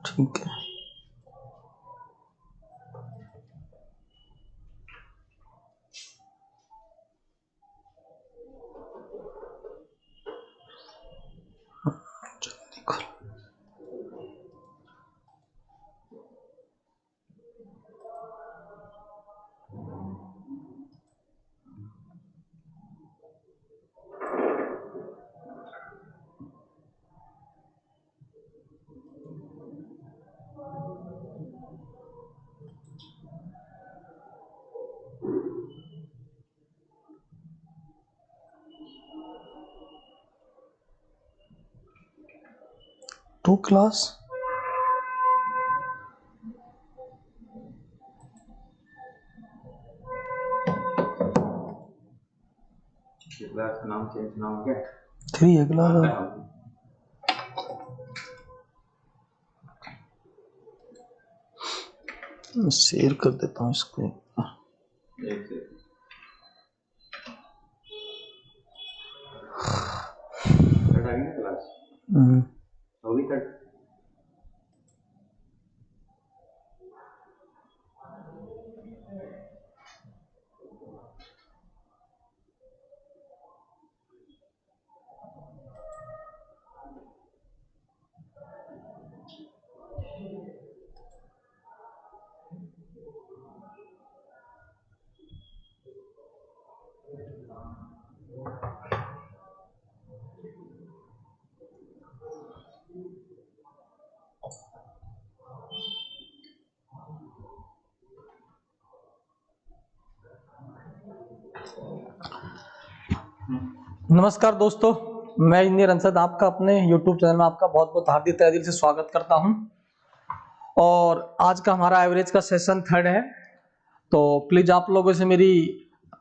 ठीक है। जल्दी खोल। टू क्लास क्लास का नाम चेंज ना हो गया। 3 है क्लास। शेयर कर देता हूँ इसको। क्लास अभी तक नमस्कार दोस्तों, मैं इंजीनियर अंशद आपका अपने YouTube चैनल में आपका बहुत बहुत हार्दिक तहे दिल से स्वागत करता हूं। और आज का हमारा एवरेज का सेशन 3rd है। तो प्लीज आप लोगों से मेरी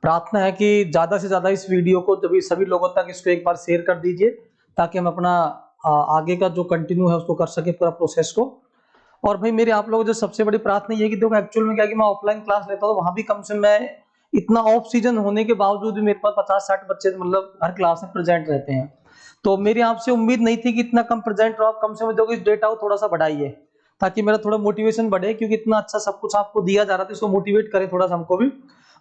प्रार्थना है कि ज़्यादा से ज़्यादा इस वीडियो को सभी लोगों तक इसको एक बार शेयर कर दीजिए, ताकि हम अपना आगे का जो कंटिन्यू है उसको कर सके पूरा प्रोसेस को। और भाई मेरी आप लोगों को जो सबसे बड़ी प्रार्थना ये है कि देखो एक्चुअल में क्या कि मैं ऑफलाइन क्लास लेता हूँ, वहां भी कम से मैं इतना ऑफ सीजन होने के बावजूद भी मेरे पास 50-60 बच्चे मतलब हर क्लास में प्रेजेंट रहते हैं। तो मेरी आपसे उम्मीद नहीं थी कि इतना कम प्रेजेंट रहो, कम से कम देखो इस डेटा को थोड़ा सा बढ़ाइए, ताकि मेरा थोड़ा मोटिवेशन बढ़े, क्योंकि इतना अच्छा सब कुछ आपको दिया जा रहा था, इसको मोटिवेट करे थोड़ा सा हमको भी,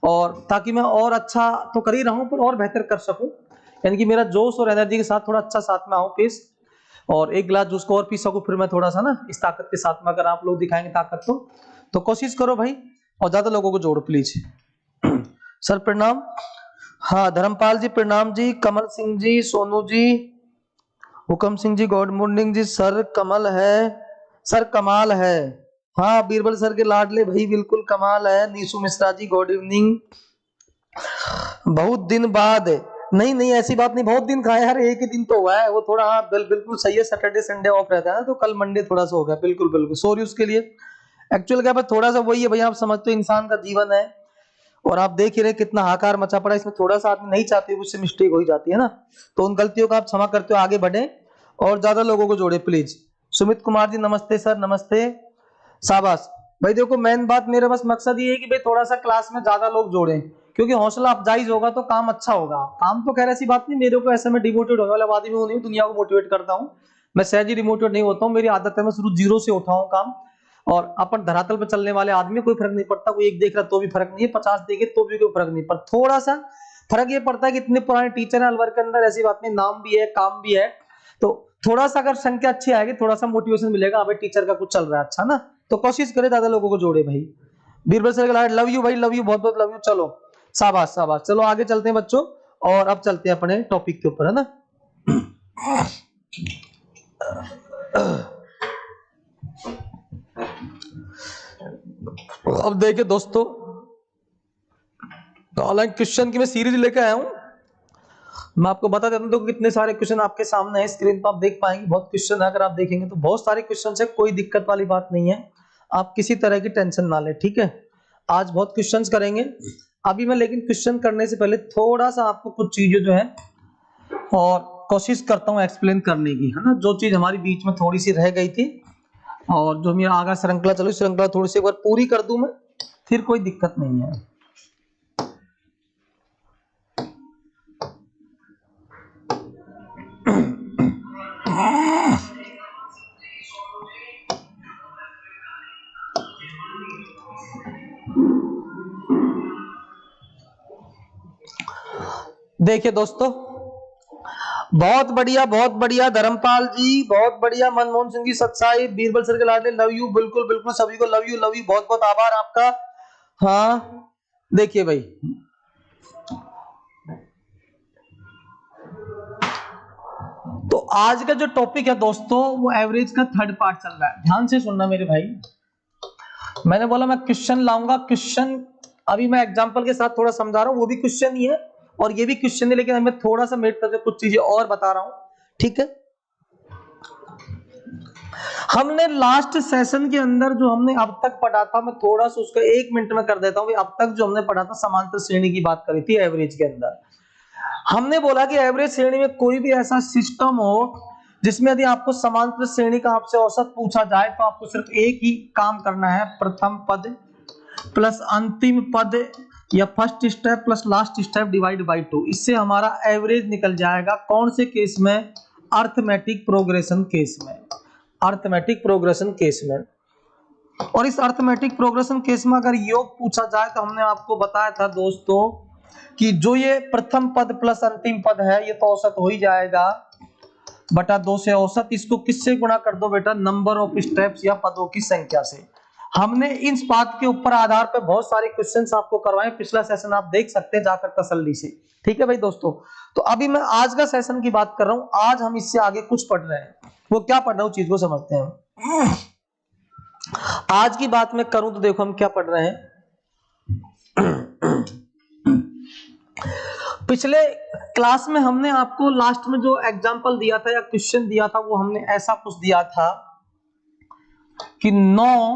और ताकि मैं और अच्छा तो कर ही रहा हूँ पर और बेहतर कर सकूं, यानी कि मेरा जोश और एनर्जी के साथ थोड़ा अच्छा साथ में आऊं पेश। और एक गिलास जूस को और पी सकूं फिर मैं थोड़ा सा ना इस ताकत के साथ में, अगर आप लोग दिखाएंगे ताकत तो कोशिश करो भाई, और ज्यादा लोगों को जोड़ो प्लीज। सर प्रणाम। हाँ धर्मपाल जी प्रणाम जी, कमल सिंह जी, सोनू जी, हुकम सिंह जी गुड मॉर्निंग जी। सर कमल है, सर कमाल है। हाँ बीरबल सर के लाडले भाई बिल्कुल कमाल है। Nishu Mishra ji good evening. बहुत दिन बाद, नहीं नहीं ऐसी बात नहीं, बहुत दिन खाए यार, एक ही दिन तो हुआ है वो थोड़ा। हाँ बिल्कुल सही है, सैटरडे संडे ऑफ रहता है ना, तो कल मंडे थोड़ा सा हो गया। बिल्कुल बिल्कुल सॉरी उसके लिए। एक्चुअल क्या थोड़ा सा वही है भैया, आप समझते हो इंसान का जीवन है, और आप देख ही रहे कितना हाहाकार मचा पड़ा, इसमें थोड़ा सा आदमी नहीं चाहते उससे मिस्टेक हो ही जाती है ना। तो उन गलतियों का आप क्षमा करते हो, आगे बढ़े और ज्यादा लोगों को जोड़े प्लीज। सुमित कुमार जी नमस्ते सर, नमस्ते, शाबाश। भाई देखो मेन बात मेरा बस मकसद ये है कि भाई थोड़ा सा क्लास में ज्यादा लोग जोड़ें, क्योंकि हौसला अफजाइज होगा तो काम अच्छा होगा। काम तो खैर ऐसी बात नहीं, मेरे को ऐसे में डिमोटिवेट होने वाला आदमी हूं नहीं, दुनिया को मोटिवेट करता हूं मैं, सहज ही डिमोटिवेट नहीं होता हूं, मेरी आदत है मैं शुरू जीरो से उठाऊं काम। और अपन धरातल पर चलने वाले आदमी कोई फर्क नहीं पड़ता, कोई एक देख रहा तो भी फर्क नहीं है, 50 देखे तो भी कोई फर्क नहीं, पर थोड़ा सा फर्क ये पड़ता है कि इतने पुराने टीचर है अलवर के अंदर, ऐसी बात नहीं, नाम भी है काम भी है, तो थोड़ा सा अगर संख्या अच्छी आएगी थोड़ा सा मोटिवेशन मिलेगा, भाई टीचर का कुछ चल रहा है अच्छा ना। तो कोशिश करे ज्यादा लोगों को जोड़े भाई। बीरबल सर लव यू भाई, लव यू, बहुत बहुत लव यू। चलो शाबाश शाबाश, चलो आगे चलते हैं बच्चों, और अब चलते हैं अपने टॉपिक के ऊपर, है ना। अब देखिए दोस्तों, ऑनलाइन क्वेश्चन की मैं सीरीज लेकर आया हूं, मैं आपको बता देता हूं तो कितने सारे क्वेश्चन आपके सामने है, स्क्रीन पर आप देख पाएंगे, बहुत क्वेश्चन है, अगर आप देखेंगे तो बहुत सारे क्वेश्चन है, कोई दिक्कत वाली बात नहीं है, आप किसी तरह की टेंशन ना ले, ठीक है। आज बहुत क्वेश्चंस करेंगे अभी मैं, लेकिन क्वेश्चन करने से पहले थोड़ा सा आपको कुछ चीजें जो है और कोशिश करता हूं एक्सप्लेन करने की, है ना, जो चीज हमारी बीच में थोड़ी सी रह गई थी, और जो मेरा आगे श्रृंखला चलो श्रृंखला थोड़ी सी एक बार पूरी कर दूं मैं, फिर कोई दिक्कत नहीं है। देखिए दोस्तों, बहुत बढ़िया धर्मपाल जी, बहुत बढ़िया। मनमोहन सिंह जी सच्चाई, बीरबल सर के लाडले, लव यू। बिल्कुल बिल्कुल सभी को लव यू, बहुत बहुत आभार आपका। हाँ देखिए भाई, तो आज का जो टॉपिक है दोस्तों, वो एवरेज का थर्ड पार्ट चल रहा है। ध्यान से सुनना मेरे भाई, मैंने बोला मैं क्वेश्चन लाऊंगा। क्वेश्चन अभी मैं एग्जांपल के साथ थोड़ा समझा रहा हूं, वो भी क्वेश्चन ही है और ये भी क्वेश्चन है, लेकिन मैं थोड़ा सा मेट करके कुछ चीजें और बता रहा हूं, ठीक है। हमने लास्ट सेशन के अंदर जो हमने अब तक पढ़ा था, मैं थोड़ा सा उसका 1 मिनट में कर देता हूं। अब तक जो हमने पढ़ा था, समांतर श्रेणी की बात करी थी एवरेज के अंदर। हमने बोला कि एवरेज श्रेणी में कोई भी ऐसा सिस्टम हो जिसमें यदि आपको समांतर श्रेणी का आपसे औसत पूछा जाए, तो आपको सिर्फ एक ही काम करना है, प्रथम पद प्लस अंतिम पद या first step plus last step divide by 2। इससे हमारा एवरेज निकल जाएगा। कौन से केस में? अर्थमेटिक प्रोग्रेशन केस में, अर्थमेटिक प्रोग्रेशन केस में। और इस अर्थमेटिक प्रोग्रेशन केस में अगर योग पूछा जाए, तो हमने आपको बताया था दोस्तों कि जो ये प्रथम पद प्लस अंतिम पद है, ये तो औसत हो ही जाएगा बटा 2 से औसत। इसको किससे गुणा कर दो बेटा? नंबर ऑफ स्टेप्स या पदों की संख्या से। हमने इस बात के ऊपर आधार पर बहुत सारे क्वेश्चंस आपको करवाए, पिछला सेशन आप देख सकते हैं जाकर तसल्ली से, ठीक है भाई दोस्तों। तो अभी मैं आज का सेशन की बात कर रहा हूं। आज हम इससे आगे कुछ पढ़ रहे हैं, वो क्या पढ़ रहे हैं चीज को समझते हैं। आज की बात मैं करूं तो देखो हम क्या पढ़ रहे हैं। पिछले क्लास में हमने आपको लास्ट में जो एग्जांपल दिया था या क्वेश्चन दिया था, वो हमने ऐसा कुछ दिया था कि 9,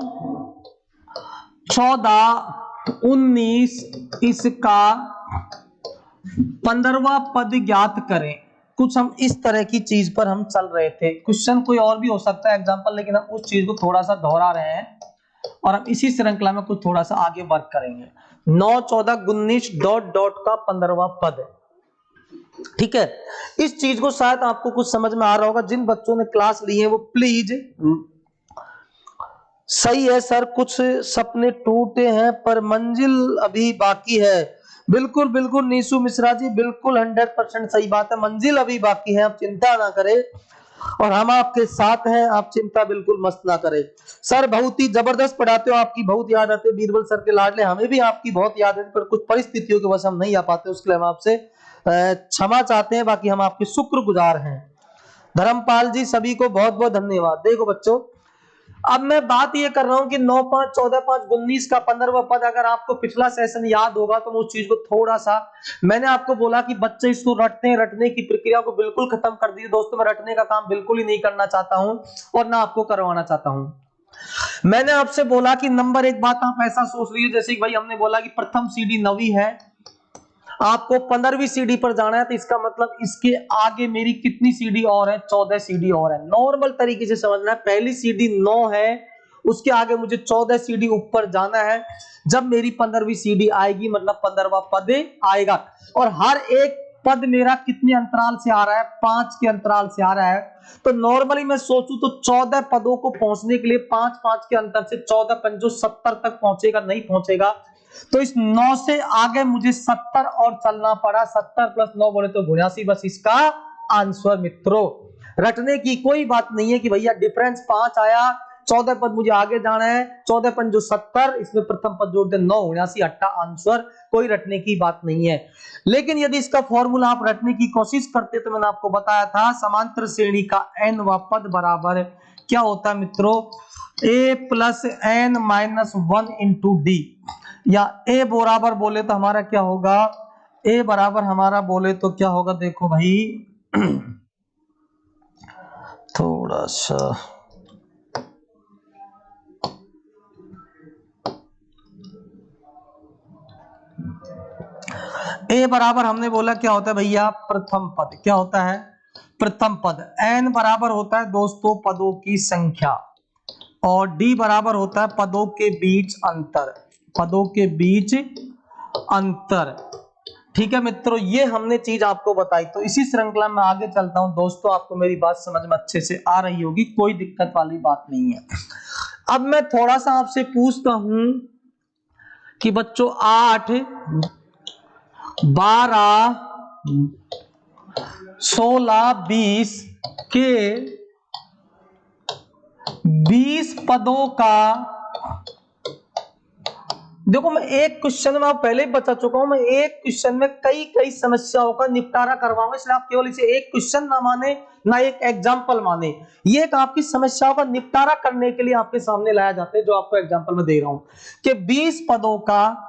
14, 19 इसका 15वां पद ज्ञात करें। कुछ हम इस तरह की चीज पर हम चल रहे थे। क्वेश्चन कोई और भी हो सकता है एग्जांपल, लेकिन हम उस चीज को थोड़ा सा दोहरा रहे हैं और हम इसी श्रृंखला में कुछ थोड़ा सा आगे वर्क करेंगे। 9, 14, 19 डॉट डॉट का 15वां पद, ठीक है। इस चीज को शायद आपको कुछ समझ में आ रहा होगा। जिन बच्चों ने क्लास ली है वो प्लीज, सही है सर, कुछ सपने टूटे हैं पर मंजिल अभी बाकी है। बिल्कुल बिल्कुल नीशु मिश्रा जी, बिल्कुल 100% सही बात है, मंजिल अभी बाकी है, आप चिंता ना करें और हम आपके साथ हैं, आप चिंता बिल्कुल मस्त ना करें। सर बहुत ही जबरदस्त पढ़ाते हो, आपकी बहुत याद आती है, बीरबल सर के लाडले, हमें भी आपकी बहुत याद आती है, पर कुछ परिस्थितियों के वजह से हम नहीं आ पाते, उसके लिए हम आपसे क्षमा चाहते हैं, बाकी हम आपके शुक्रगुजार हैं। धर्मपाल जी सभी को बहुत बहुत धन्यवाद। देखो बच्चों, अब मैं बात ये कर रहा हूं कि 9, 5, 14, 5, 19 का 15वां पद, अगर आपको पिछला सेशन याद होगा तो मैं उस चीज को थोड़ा सा, मैंने आपको बोला कि बच्चे इसको रटने की प्रक्रिया को बिल्कुल खत्म कर दीजिए। दोस्तों मैं रटने का काम बिल्कुल ही नहीं करना चाहता हूं और ना आपको करवाना चाहता हूं। मैंने आपसे बोला कि नंबर एक बात आप ऐसा सोच लीजिए, जैसे कि भाई हमने बोला कि प्रथम सीढ़ी 9वीं है, आपको 15वीं सीढ़ी पर जाना है, तो इसका मतलब इसके आगे मेरी कितनी सीढ़ी और है? 14 सीढ़ी और है। नॉर्मल तरीके से समझना है, पहली सीढ़ी 9 है, उसके आगे मुझे 14 सीढ़ी ऊपर जाना है। जब मेरी 15वीं सीढ़ी आएगी, मतलब 15वां पद आएगा, और हर एक पद मेरा कितने अंतराल से आ रहा है? 5 के अंतराल से आ रहा है। तो नॉर्मली मैं सोचूं तो 14 पदों को पहुंचने के लिए 5-5 के अंतर से 14 पंजो 70 तक पहुंचेगा, नहीं पहुंचेगा। तो इस 9 से आगे मुझे 70 और चलना पड़ा। 70 प्लस 9 बोले तो 79, बस इसका आंसर मित्रों। रटने की कोई बात नहीं है कि भैया डिफरेंस 5 आया, 14 पद मुझे आगे जाना है, 14 पंजो 70, इसमें प्रथम पद जोड़ दे 9, 79 अट्ठा आंसर। कोई रटने की बात नहीं है। लेकिन यदि इसका फॉर्मूला आप रटने की कोशिश करते तो मैंने आपको बताया था, समांतर श्रेणी का nवां पद बराबर क्या होता है मित्रों? a plus n minus 1 into D, या a बराबर बोले तो हमारा क्या होगा? a बराबर हमारा बोले तो क्या होगा? देखो भाई थोड़ा सा a बराबर हमने बोला क्या होता है भैया? प्रथम पद। क्या होता है? प्रथम पद। n बराबर होता है दोस्तों पदों की संख्या, और d बराबर होता है पदों के बीच अंतर, पदों के बीच अंतर। ठीक है मित्रों, ये हमने चीज आपको बताई। तो इसी श्रृंखला में आगे चलता हूं दोस्तों, आपको मेरी बात समझ में अच्छे से आ रही होगी, कोई दिक्कत वाली बात नहीं है। अब मैं थोड़ा सा आपसे पूछता हूं कि बच्चों 8, 12, 16 20 के 20 पदों का। देखो मैं एक क्वेश्चन में पहले ही बता चुका हूं, मैं एक क्वेश्चन में कई कई समस्याओं का निपटारा करवाऊंगा, इसलिए आप केवल इसे एक क्वेश्चन ना माने ना एक एग्जाम्पल माने। ये एक आपकी समस्याओं का निपटारा करने के लिए आपके सामने लाया जाता है, जो आपको एग्जाम्पल में दे रहा हूं कि 20 पदों का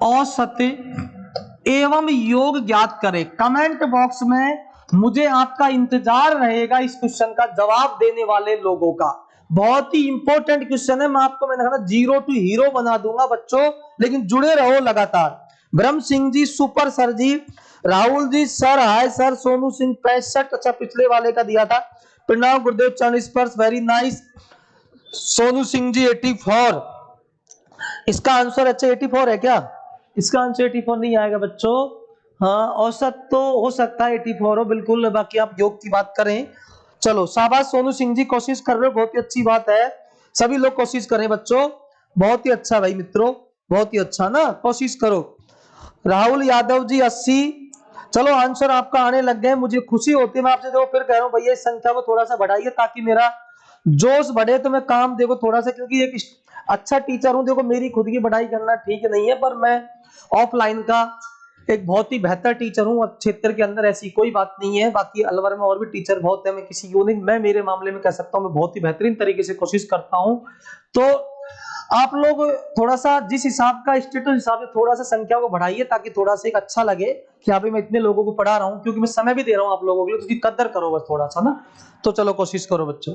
औसत एवं योग ज्ञात करें। कमेंट बॉक्स में मुझे आपका इंतजार रहेगा इस क्वेश्चन का जवाब देने वाले लोगों का। बहुत ही इंपॉर्टेंट क्वेश्चन है, मैंने कहा 0 to हीरो बना दूंगा बच्चों, लेकिन जुड़े रहो लगातार। Brahm Singh ji super sir ji, Rahul ji sir hi sir, Sonu Singh 65, अच्छा पिछले वाले का दिया था। प्रणव गुरुदेव चरण स्पर्श वेरी नाइस। सोनू सिंह जी 84, इसका आंसर अच्छा 84 है क्या? इसका आंसर 84 नहीं आएगा बच्चों। हाँ औसत तो हो सकता है 84 हो बिल्कुल, बाकी आप योग की बात करें। चलो शाबाश सोनू सिंह जी, कोशिश कर रहे हो, बहुत ही अच्छी बात है। सभी लोग कोशिश करें बच्चों, बहुत ही अच्छा भाई मित्रों, बहुत ही अच्छा ना, कोशिश करो। राहुल यादव जी 80, चलो आंसर आपका आने लग गए, मुझे खुशी होती है। मैं आपसे देखो फिर कह रहा हूँ भैया इस संख्या को थोड़ा सा बढ़ाइए ताकि मेरा जोश बढ़े, तो मैं काम देखो थोड़ा सा, क्योंकि एक अच्छा टीचर हूं। देखो मेरी खुद की बढ़ाई करना ठीक नहीं है, पर मैं ऑफलाइन का एक बहुत ही बेहतर टीचर हूं क्षेत्र के अंदर, ऐसी कोई बात नहीं है। बाकी अलवर में और भी टीचर बहुत है, मैं किसी यूनिक, मैं मेरे मामले में कह सकता हूं मैं बहुत ही बेहतरीन तरीके से कोशिश करता हूं। तो आप लोग थोड़ा सा जिस हिसाब का स्टेटस हिसाब से थोड़ा सा संख्या को बढ़ाइए, ताकि थोड़ा सा एक अच्छा लगे कि अभी मैं इतने लोगों को पढ़ा रहा हूं, क्योंकि मैं समय भी दे रहा हूं आप लोगों के लिए, तो उसकी कदर करो बस थोड़ा सा ना। तो चलो कोशिश करो बच्चों।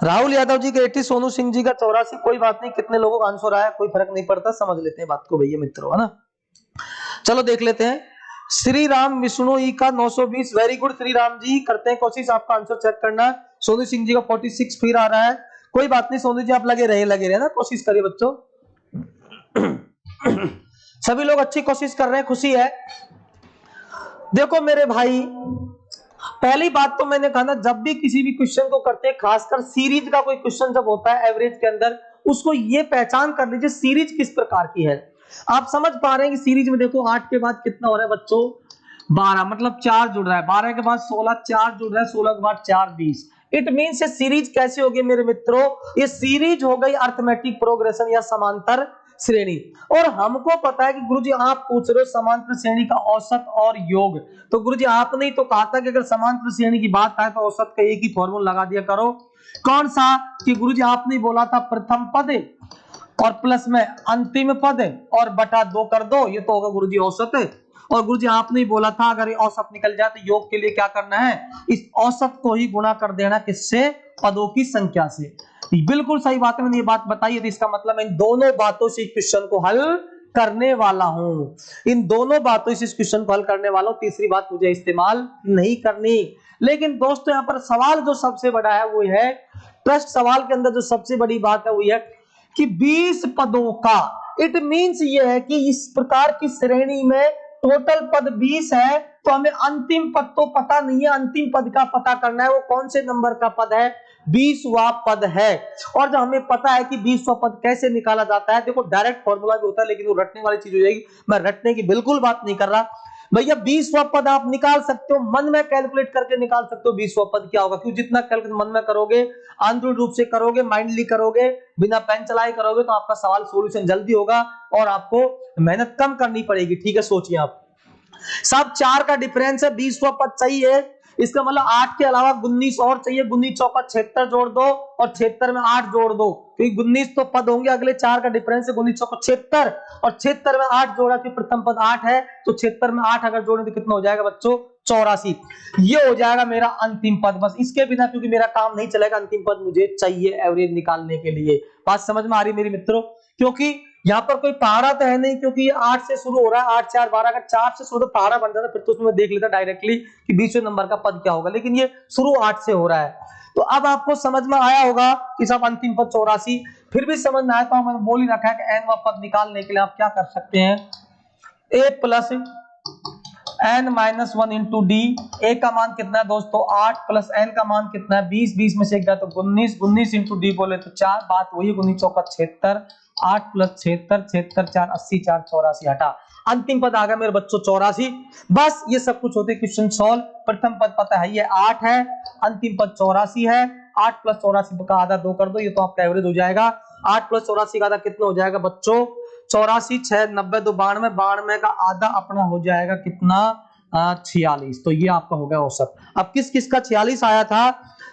राहुल यादव जी के 80, सोनू सिंह जी का 84, कोई बात नहीं, कितने लोगों का आंसर आया कोई फर्क नहीं पड़ता, समझ लेते हैं बात को भैया मित्रों, है ना। चलो देख लेते हैं। श्री राम विष्णु ई का 920, वेरी गुड श्री राम जी, करते हैं कोशिश आपका आंसर चेक करना। सोनू सिंह जी का 46 फिर आ रहा है, कोई बात नहीं सोनू जी, आप लगे रहे ना, कोशिश करिए बच्चों। सभी लोग अच्छी कोशिश कर रहे हैं, खुशी है। देखो मेरे भाई, पहली बात तो मैंने कहा ना, जब भी किसी भी क्वेश्चन को करते हैं, खासकर सीरीज का कोई क्वेश्चन जब होता है एवरेज के अंदर, उसको ये पहचान कर लीजिए सीरीज किस प्रकार की है। आप समझ पा रहे हैं कि सीरीज में देखो 8 के बाद कितना हो रहा है बच्चों, 12, मतलब 4 जुड़ रहा है, 12 के बाद 16, 4 जुड़ रहा है, 16 के बाद 4 20। इट मीन्स ये सीरीज कैसे होगी मेरे मित्रों, ये सीरीज हो गई अर्थमेटिक प्रोग्रेशन या समांतर श्रेणी। और हमको पता है कि गुरुजी आप पूछ रहे हो समांतर श्रेणी का औसत और योग, तो गुरुजी आपने ही तो कहा था कि अगर समांतर श्रेणी की बात आए तो औसत का एक ही फॉर्मूला लगा दिया करो। कौन सा? कि गुरुजी आपने बोला था प्रथम पद और प्लस में अंतिम पद और बटा 2 कर दो, ये तो होगा गुरुजी औसत। और गुरुजी आपने ही बोला था अगर ये औसत निकल जाए तो योग के लिए क्या करना है, इस औसत को ही गुणा कर देना किससे, पदों की संख्या से। बिल्कुल सही बात है, मैंने ये बात बताई है, तो इसका मतलब मैं इन दोनों बातों से इस क्वेश्चन को हल करने वाला हूं, इन दोनों बातों से इस क्वेश्चन को हल करने वाला हूं। तीसरी बात मुझे इस्तेमाल नहीं करनी। लेकिन दोस्तों यहाँ पर सवाल जो सबसे बड़ा है वो है, प्रश्न सवाल के अंदर जो सबसे बड़ी बात है वो है कि 20 पदों का, इट मींस ये है कि इस प्रकार की श्रेणी में टोटल पद 20 है, तो हमें अंतिम पद तो पता नहीं है, अंतिम पद का पता करना है, वो कौन से नंबर का पद है, 20वां पद है। और जब हमें पता है कि 20वां पद कैसे निकाला जाता है, देखो डायरेक्ट फॉर्मूला भी होता है, लेकिन वो रटने वाली चीज हो जाएगी, मैं रटने की बिल्कुल बात नहीं कर रहा भैया। 20वां पद आप निकाल सकते हो, मन में कैलकुलेट करके निकाल सकते हो 20वां पद क्या होगा, क्योंकि जितना कैलकुलेट मन में करोगे, आंतरिक रूप से करोगे, माइंडली करोगे, बिना पेन चलाए करोगे, तो आपका सवाल सॉल्यूशन जल्दी होगा और आपको मेहनत कम करनी पड़ेगी। ठीक है, सोचिए आप, सब 4 का डिफरेंस है, 20वां पद चाहिए, इसका मतलब 8 के अलावा 19 और चाहिए, 19 चौका 76 जोड़ दो और 76 में 8 जोड़ दो, क्योंकि 19 तो पद होंगे, अगले 4 का डिफरेंस है, 19 चौका 76 और 76 में 8 जोड़ा, कि प्रथम पद 8 है, तो 76 में 8 अगर जोड़े तो कितना हो जाएगा बच्चों, 84। ये हो जाएगा मेरा अंतिम पद, बस इसके बिना क्योंकि मेरा काम नहीं चलेगा, अंतिम पद मुझे चाहिए एवरेज निकालने के लिए। बात समझ में आ रही मेरी मित्रों, क्योंकि यहाँ पर कोई पहाड़ा तो है नहीं, क्योंकि ये 8 से शुरू हो रहा है, 8 4 12, अगर 4 से शुरू तो पहाड़ा बन जाता, फिर तो उसमें देख लेता डायरेक्टली कि 20वें नंबर का पद क्या होगा, लेकिन ये शुरू 8 से हो रहा है। तो अब आपको समझ में आया होगा कि सब अंतिम पद 84, फिर भी समझ में आया तो मैंने बोल ही रखा है कि n वां पद निकालने के लिए आप क्या कर सकते हैं, a plus n-1 into D. A का मान कितना है दोस्तों 8, प्लस n का मान कितना है 20, 20 में से एक गया तो 19, 19 इंटू डी बोले तो 4, बात वही 19 चौका 76 8 प्लस 76, 76 4 80, 4 84 हटा, अंतिम पद आ गया मेरे बच्चों 84। बस ये सब कुछ होते क्वेश्चन सॉल्व। प्रथम पद पता है ये 8 है, अंतिम पद 84 है। 8 प्लस 84 का आधा 2 कर दो, ये तो आपका एवरेज हो जाएगा। 8 प्लस 84 का आधा कितना हो जाएगा बच्चों? 84, 6 90 2 92, 92 का आधा अपना हो जाएगा कितना? 46। तो ये आपका हो गया औसत। अब किस किस का 46 आया था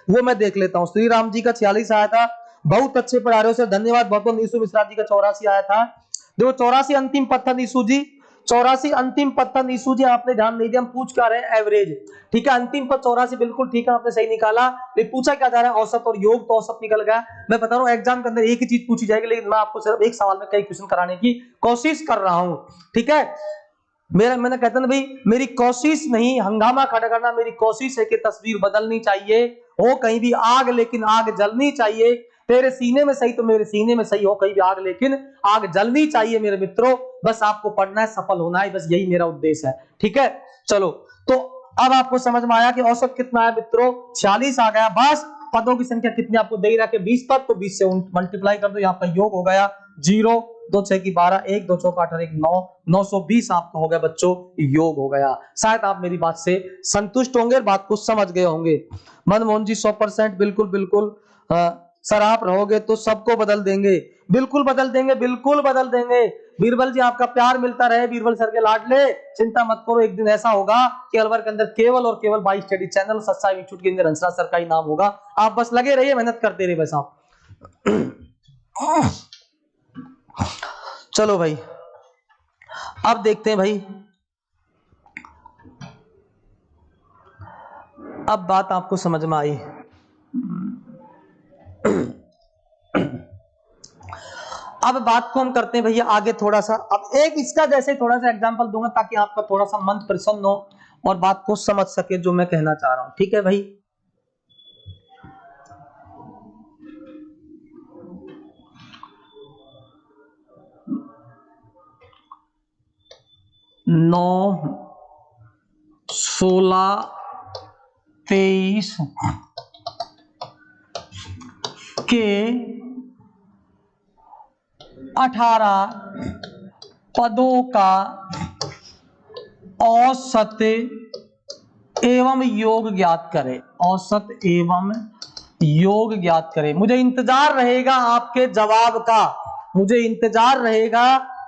वो मैं देख लेता हूं। श्री राम जी का 46 आया था, बहुत अच्छे पढ़ा रहे हो सर, धन्यवाद बहुत बहुत। नीसू मिश्रा जी का 84 आया था। देखो 84 अंतिम पद था नीसू जी, 84 अंतिम पद था नीसू जी, आपने ध्यान नहीं दिया, हम पूछ क्या रहे हैं? एवरेज, ठीक है। अंतिम पद 84 बिल्कुल ठीक है, आपने सही निकाला। लेकिन पूछा क्या जा रहा है? औसत और योग, तो औसत निकल गया। मैं बता रहा हूं एग्जाम के अंदर एक ही चीज पूछी जाएगी, लेकिन मैं आपको सिर्फ एक सवाल में कई क्वेश्चन कराने की कोशिश कर रहा हूं, ठीक है। मैंने कहता ना भाई, मेरी कोशिश नहीं हंगामा खड़ा करना, मेरी कोशिश है कि तस्वीर बदलनी चाहिए। हो कहीं भी आग, लेकिन आग जलनी चाहिए। तेरे सीने में सही तो मेरे सीने में सही, हो कहीं भी आग, लेकिन आग जलनी चाहिए मेरे मित्रों। बस आपको पढ़ना है, सफल होना है, बस यही मेरा उद्देश्य है, ठीक है। चलो, तो अब आपको समझ में आया कि औसत कितना है मित्रों? 46 आ गया। बस पदों की संख्या कितनी आपको दे रहा है? 20 पद, तो 20 से मल्टीप्लाई कर दो, यहाँ पर योग हो गया 0, 2 6 की 12, 1 2 4 का 18, 1 9, 920 आपका हो गया बच्चों, योग हो गया। शायद आप मेरी बात से संतुष्ट होंगे, बात को समझ गए होंगे। मनमोहन जी 100% बिल्कुल बिल्कुल। सर आप रहोगे तो सबको बदल देंगे, बिल्कुल बदल देंगे, बिल्कुल बदल देंगे। बीरबल जी आपका प्यार मिलता रहे, बीरबल सर के लाडले, चिंता मत करो। एक दिन ऐसा होगा कि अलवर के अंदर केवल और केवल 22 स्टडी चैनल सच्चाई इंस्टीट्यूट के अंदर हंसराज सर का ही नाम होगा। आप बस लगे रहिए, मेहनत करते रहिए बस आप। चलो भाई, अब देखते हैं भाई, अब बात आपको समझ में आई। अब बात को हम करते हैं भैया आगे थोड़ा सा। अब एक इसका जैसे थोड़ा सा एग्जांपल दूंगा ताकि आपका थोड़ा सा मन प्रसन्न हो और बात को समझ सके जो मैं कहना चाह रहा हूं, ठीक है भाई। नौ 16 23 के 18 पदों का औसत एवं योग ज्ञात करें। औसत एवं योग ज्ञात करें। मुझे इंतजार रहेगा आपके जवाब का, मुझे इंतजार रहेगा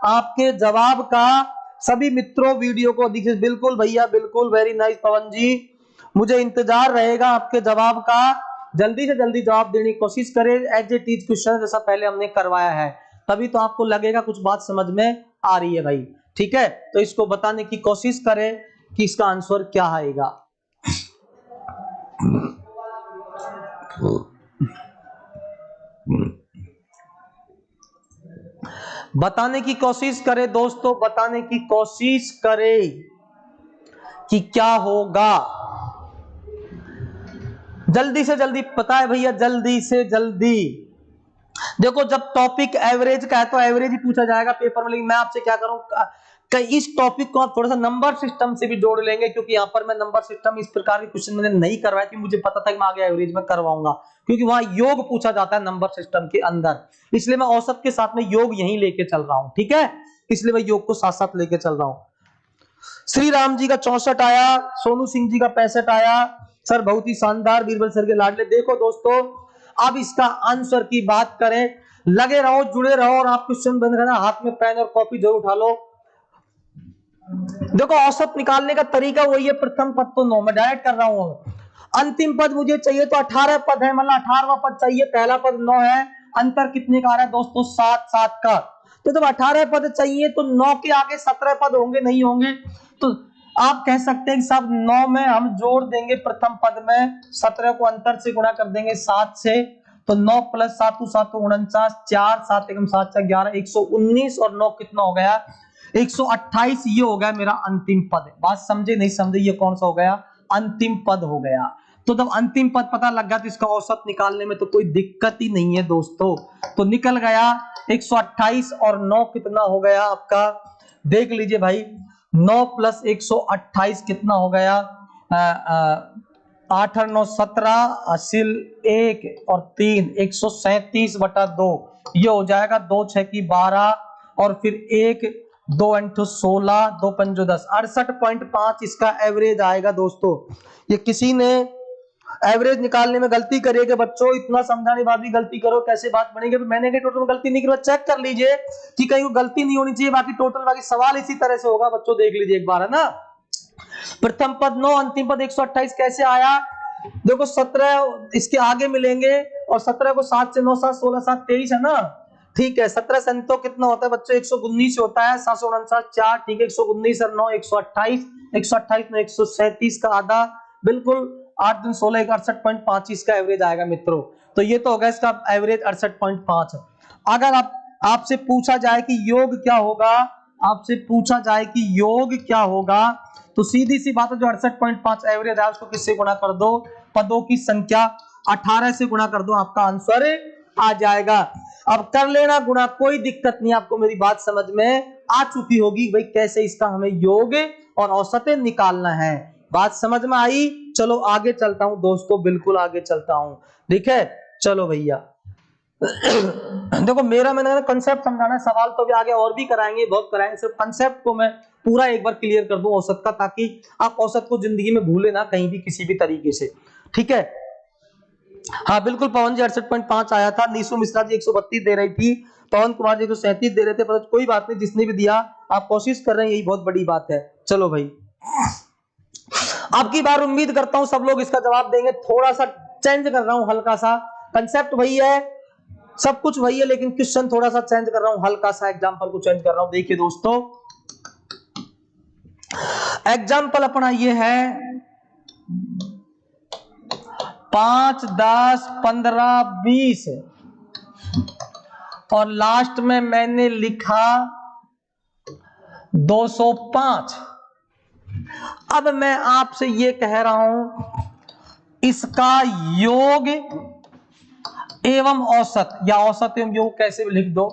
आपके जवाब का। सभी मित्रों वीडियो को देखिए, बिल्कुल भैया बिल्कुल, वेरी नाइस पवन जी, मुझे इंतजार रहेगा आपके जवाब का। जल्दी से जल्दी जवाब देने की कोशिश करें, एज इट इज क्वेश्चन जैसा पहले हमने करवाया है, तभी तो आपको लगेगा कुछ बात समझ में आ रही है भाई, ठीक है। तो इसको बताने की कोशिश करें कि इसका आंसर क्या आएगा। बताने की कोशिश करें दोस्तों, बताने की कोशिश करें कि क्या होगा। जल्दी से जल्दी, पता है भैया, जल्दी से जल्दी। देखो जब टॉपिक एवरेज का है तो एवरेज ही पूछा जाएगा पेपर में, लेकिन मैं आपसे क्या करूं, इस टॉपिक को आप थोड़ा सा नंबर सिस्टम से भी जोड़ लेंगे, क्योंकि यहाँ पर मैं नंबर सिस्टम इस प्रकार के क्वेश्चन मैंने नहीं करवाए थे, मुझे पता था कि मैं आगे एवरेज में करवाऊंगा, क्योंकि वहां योग पूछा जाता है नंबर सिस्टम के अंदर, इसलिए मैं औसत के साथ में योग यहीं लेके चल रहा हूं, ठीक है। इसलिए मैं योग को साथ साथ लेके चल रहा हूं। श्री राम जी का 64 आया, सोनू सिंह जी का 65 आया। सर बहुत ही शानदार, बीरबल सर के लाडले। देखो दोस्तों, अब इसका आंसर की बात करें, लगे रहो, जुड़े रहो, और आप क्वेश्चन बंद करना, हाथ में पेन और कॉपी जरूर उठा लो। देखो औसत निकालने का तरीका वही है, प्रथम पद तो 9 में डायरेक्ट कर रहा हूं। अंतिम पद मुझे चाहिए तो 18 पद है, मतलब 18वां पद चाहिए, पहला पद 9 है, अंतर कितने का आ रहा है दोस्तों? 7 का। तो जब 18 पद चाहिए तो 9 के आगे 17 पद होंगे, नहीं होंगे? तो आप कह सकते हैं कि सब 9 में हम जोड़ देंगे प्रथम पद में, 17 को अंतर से गुणा कर देंगे 7 से, तो 9 प्लस 7 7 49, 4 7 एकम 7 4 11, 119, और 9 कितना हो गया? 128। ये हो गया मेरा अंतिम पद। बात समझे नहीं समझे? ये कौन सा हो गया? अंतिम पद हो गया। तो जब अंतिम पद पता लग गया तो इसका औसत निकालने में तो कोई दिक्कत ही नहीं है दोस्तों। तो निकल गया 128 और 9 कितना हो गया आपका? देख लीजिए भाई, 9 प्लस 128 कितना हो गया? 8 और 9 17, हासिल 1 और 3 137/2, ये हो जाएगा 2 6 की 12 और फिर 1 2 8 16 2 5 10, 68.5 इसका एवरेज आएगा दोस्तों। ये किसी ने एवरेज निकालने में गलती करी है कि बच्चों इतना समझाने बाद भी गलती करो, कैसे बात बनेगी? मैंने कहा टोटल में गलती नहीं की, चेक कर लीजिए कि कहीं वो गलती नहीं होनी चाहिए, बाकी टोटल बाकी सवाल इसी तरह से होगा बच्चों, देख लीजिए एक बार, है ना। प्रथम पद 9, अंतिम पद 128 कैसे आया? देखो 17 इसके आगे मिलेंगे और 17 को 7 से 9 7 16 7 23 है ना, ठीक है। 17 से तो कितना होता है बच्चों? 119 होता है, 749 4, ठीक है। 119 और 9 128, 128 में 137 का आधा, बिल्कुल 8 दिन 16 68.25 का एवरेज आएगा मित्रों। तो ये तो होगा इसका एवरेज 68.5। अगर आपसे पूछा जाए कि योग क्या होगा, आपसे पूछा जाए कि योग क्या होगा, तो सीधी सी बात है, जो 68.5 एवरेज है उसको किससे गुणा कर दो? पदों की संख्या 18 से गुणा कर दो, आपका आंसर आ जाएगा। अब कर लेना गुणा, कोई दिक्कत नहीं, आपको मेरी बात समझ में आ चुकी होगी भाई कैसे इसका हमें योग और औसतें निकालना है। बात समझ में आई? चलो आगे चलता हूं दोस्तों, बिल्कुल आगे चलता हूं, ठीक है। चलो भैया देखो मैंने कंसेप्ट समझाना है, सवाल तो भी आगे और भी कराएंगे, बहुत कराएंगे, सिर्फ कंसेप्ट को मैं पूरा एक बार क्लियर कर दूं औसत का, ताकि आप औसत को जिंदगी में भूले ना कहीं भी किसी भी तरीके से, ठीक है। हाँ बिल्कुल, पवन जी 68.5 आया था, नीसू मिश्रा जी 132 दे रही थी, पवन कुमार जी 137 दे रहे थे, पर कोई बात नहीं, जिसने भी दिया आप कोशिश कर रहे हैं, यही बहुत बड़ी बात है। चलो भाई, अब की बार उम्मीद करता हूं सब लोग इसका जवाब देंगे। थोड़ा सा चेंज कर रहा हूं, हल्का सा, कंसेप्ट वही है, सब कुछ वही है, लेकिन क्वेश्चन थोड़ा सा चेंज कर रहा हूं, हल्का सा एग्जांपल को चेंज कर रहा हूं। देखिए दोस्तों, एग्जांपल अपना ये है 5 10 15 20 और लास्ट में मैंने लिखा 205। अब मैं आपसे ये कह रहा हूं, इसका योग एवं औसत, या औसत एवं योग कैसे भी लिख दो,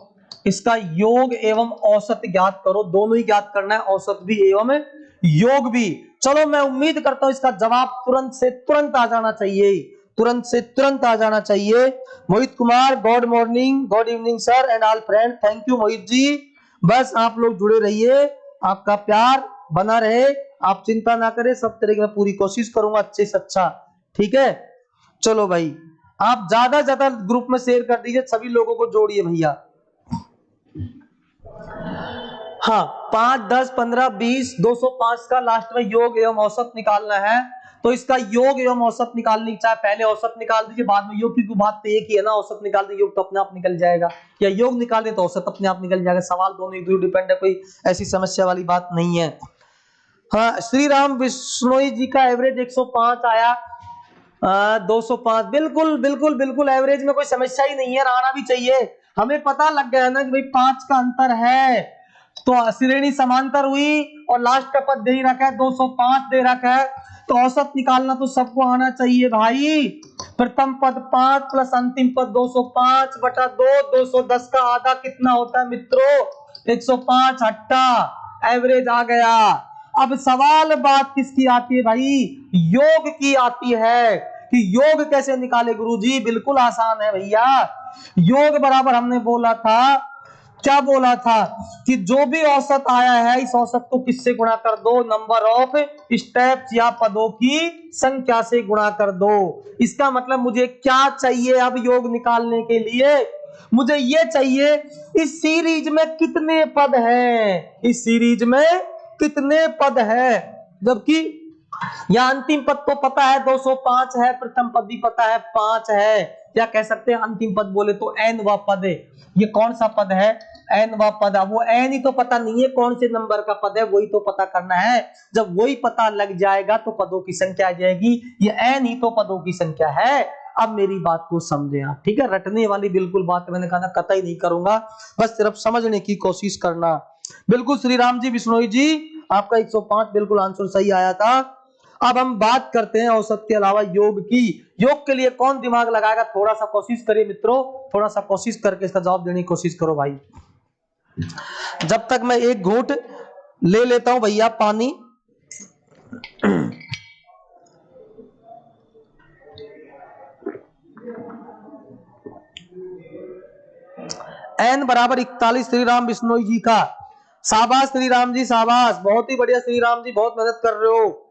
इसका योग एवं औसत ज्ञात करो, दोनों ही ज्ञात करना है, औसत भी एवं योग भी। चलो मैं उम्मीद करता हूं इसका जवाब तुरंत से तुरंत आ जाना चाहिए, तुरंत से तुरंत आ जाना चाहिए। Mohit Kumar, good morning, good evening sir and all friend, thank you Mohit ji. बस आप लोग जुड़े रहिए, आपका प्यार बना रहे, आप चिंता ना करें, सब तरह की मैं पूरी कोशिश करूंगा अच्छे से अच्छा, ठीक है। चलो भाई, आप ज्यादा से ज्यादा ग्रुप में शेयर कर दीजिए, सभी लोगों को जोड़िए भैया। हाँ, 5 10 15 20 205 का लास्ट में योग एवं औसत निकालना है, तो इसका योग एवं औसत निकालने की, चाहे पहले औसत निकाल दीजिए बाद में योग, क्योंकि बात तो एक ही है ना, औसत निकाल दे योग तो अपने आप निकल जाएगा, या योग निकाल दे तो औसत अपने आप निकल जाएगा, सवाल दोनों एक दूसरे डिपेंड है, कोई ऐसी समस्या वाली बात नहीं है। हाँ, श्री राम बिश्नोई जी का एवरेज 105 आया, 205, बिल्कुल बिल्कुल बिल्कुल एवरेज में कोई समस्या ही नहीं है, आना भी चाहिए। हमें पता लग गया ना कि भाई 5 का अंतर है, तो श्रेणी समांतर हुई और लास्ट का पद दे ही रखा है, 205 दे रखा है, तो औसत निकालना तो सबको आना चाहिए भाई। प्रथम पद 5 प्लस अंतिम पद 205/2, 210 का आधा कितना होता है मित्रों? 105, हट्टा, एवरेज आ गया। अब सवाल बात किसकी आती है भाई? योग की आती है, कि योग कैसे निकाले गुरुजी? बिल्कुल आसान है भैया। योग बराबर हमने बोला था, क्या बोला था, कि जो भी औसत आया है इस औसत को किससे गुणा कर दो? नंबर ऑफ स्टेप्स या पदों की संख्या से गुणा कर दो। इसका मतलब मुझे क्या चाहिए अब योग निकालने के लिए? मुझे ये चाहिए इस सीरीज में कितने पद हैं, इस सीरीज में कितने पद है, जबकि या अंतिम पद तो पता है 205 है, प्रथम पद भी पता है 5 है, या कह सकते हैं अंतिम पद बोले तो n वा पद है। ये कौन सा पद है? n वा पद। वो n ही तो पता नहीं है कौन से नंबर का पद है, वही तो पता करना है। जब वही पता लग जाएगा तो पदों की संख्या आ जाएगी, ये n ही तो पदों की संख्या है। अब मेरी बात को समझे आप, ठीक है। रटने वाली बिल्कुल बात मैंने कहा ना कतई नहीं करूंगा, बस सिर्फ समझने की कोशिश करना। बिल्कुल श्री राम जी बिश्नोई जी, आपका 105 बिल्कुल आंसर सही आया था। अब हम बात करते हैं औसत के अलावा योग की। योग के लिए कौन दिमाग लगाएगा? थोड़ा सा कोशिश करिए मित्रों, थोड़ा सा कोशिश करके इसका जवाब देने की कोशिश करो भाई। जब तक मैं एक घूंट ले लेता हूं भैया पानी। n बराबर 41 श्री राम बिश्नोई जी का। शाबाश श्री राम जी, शाबाश, बहुत ही बढ़िया श्री राम जी, बहुत मेहनत कर रहे हो।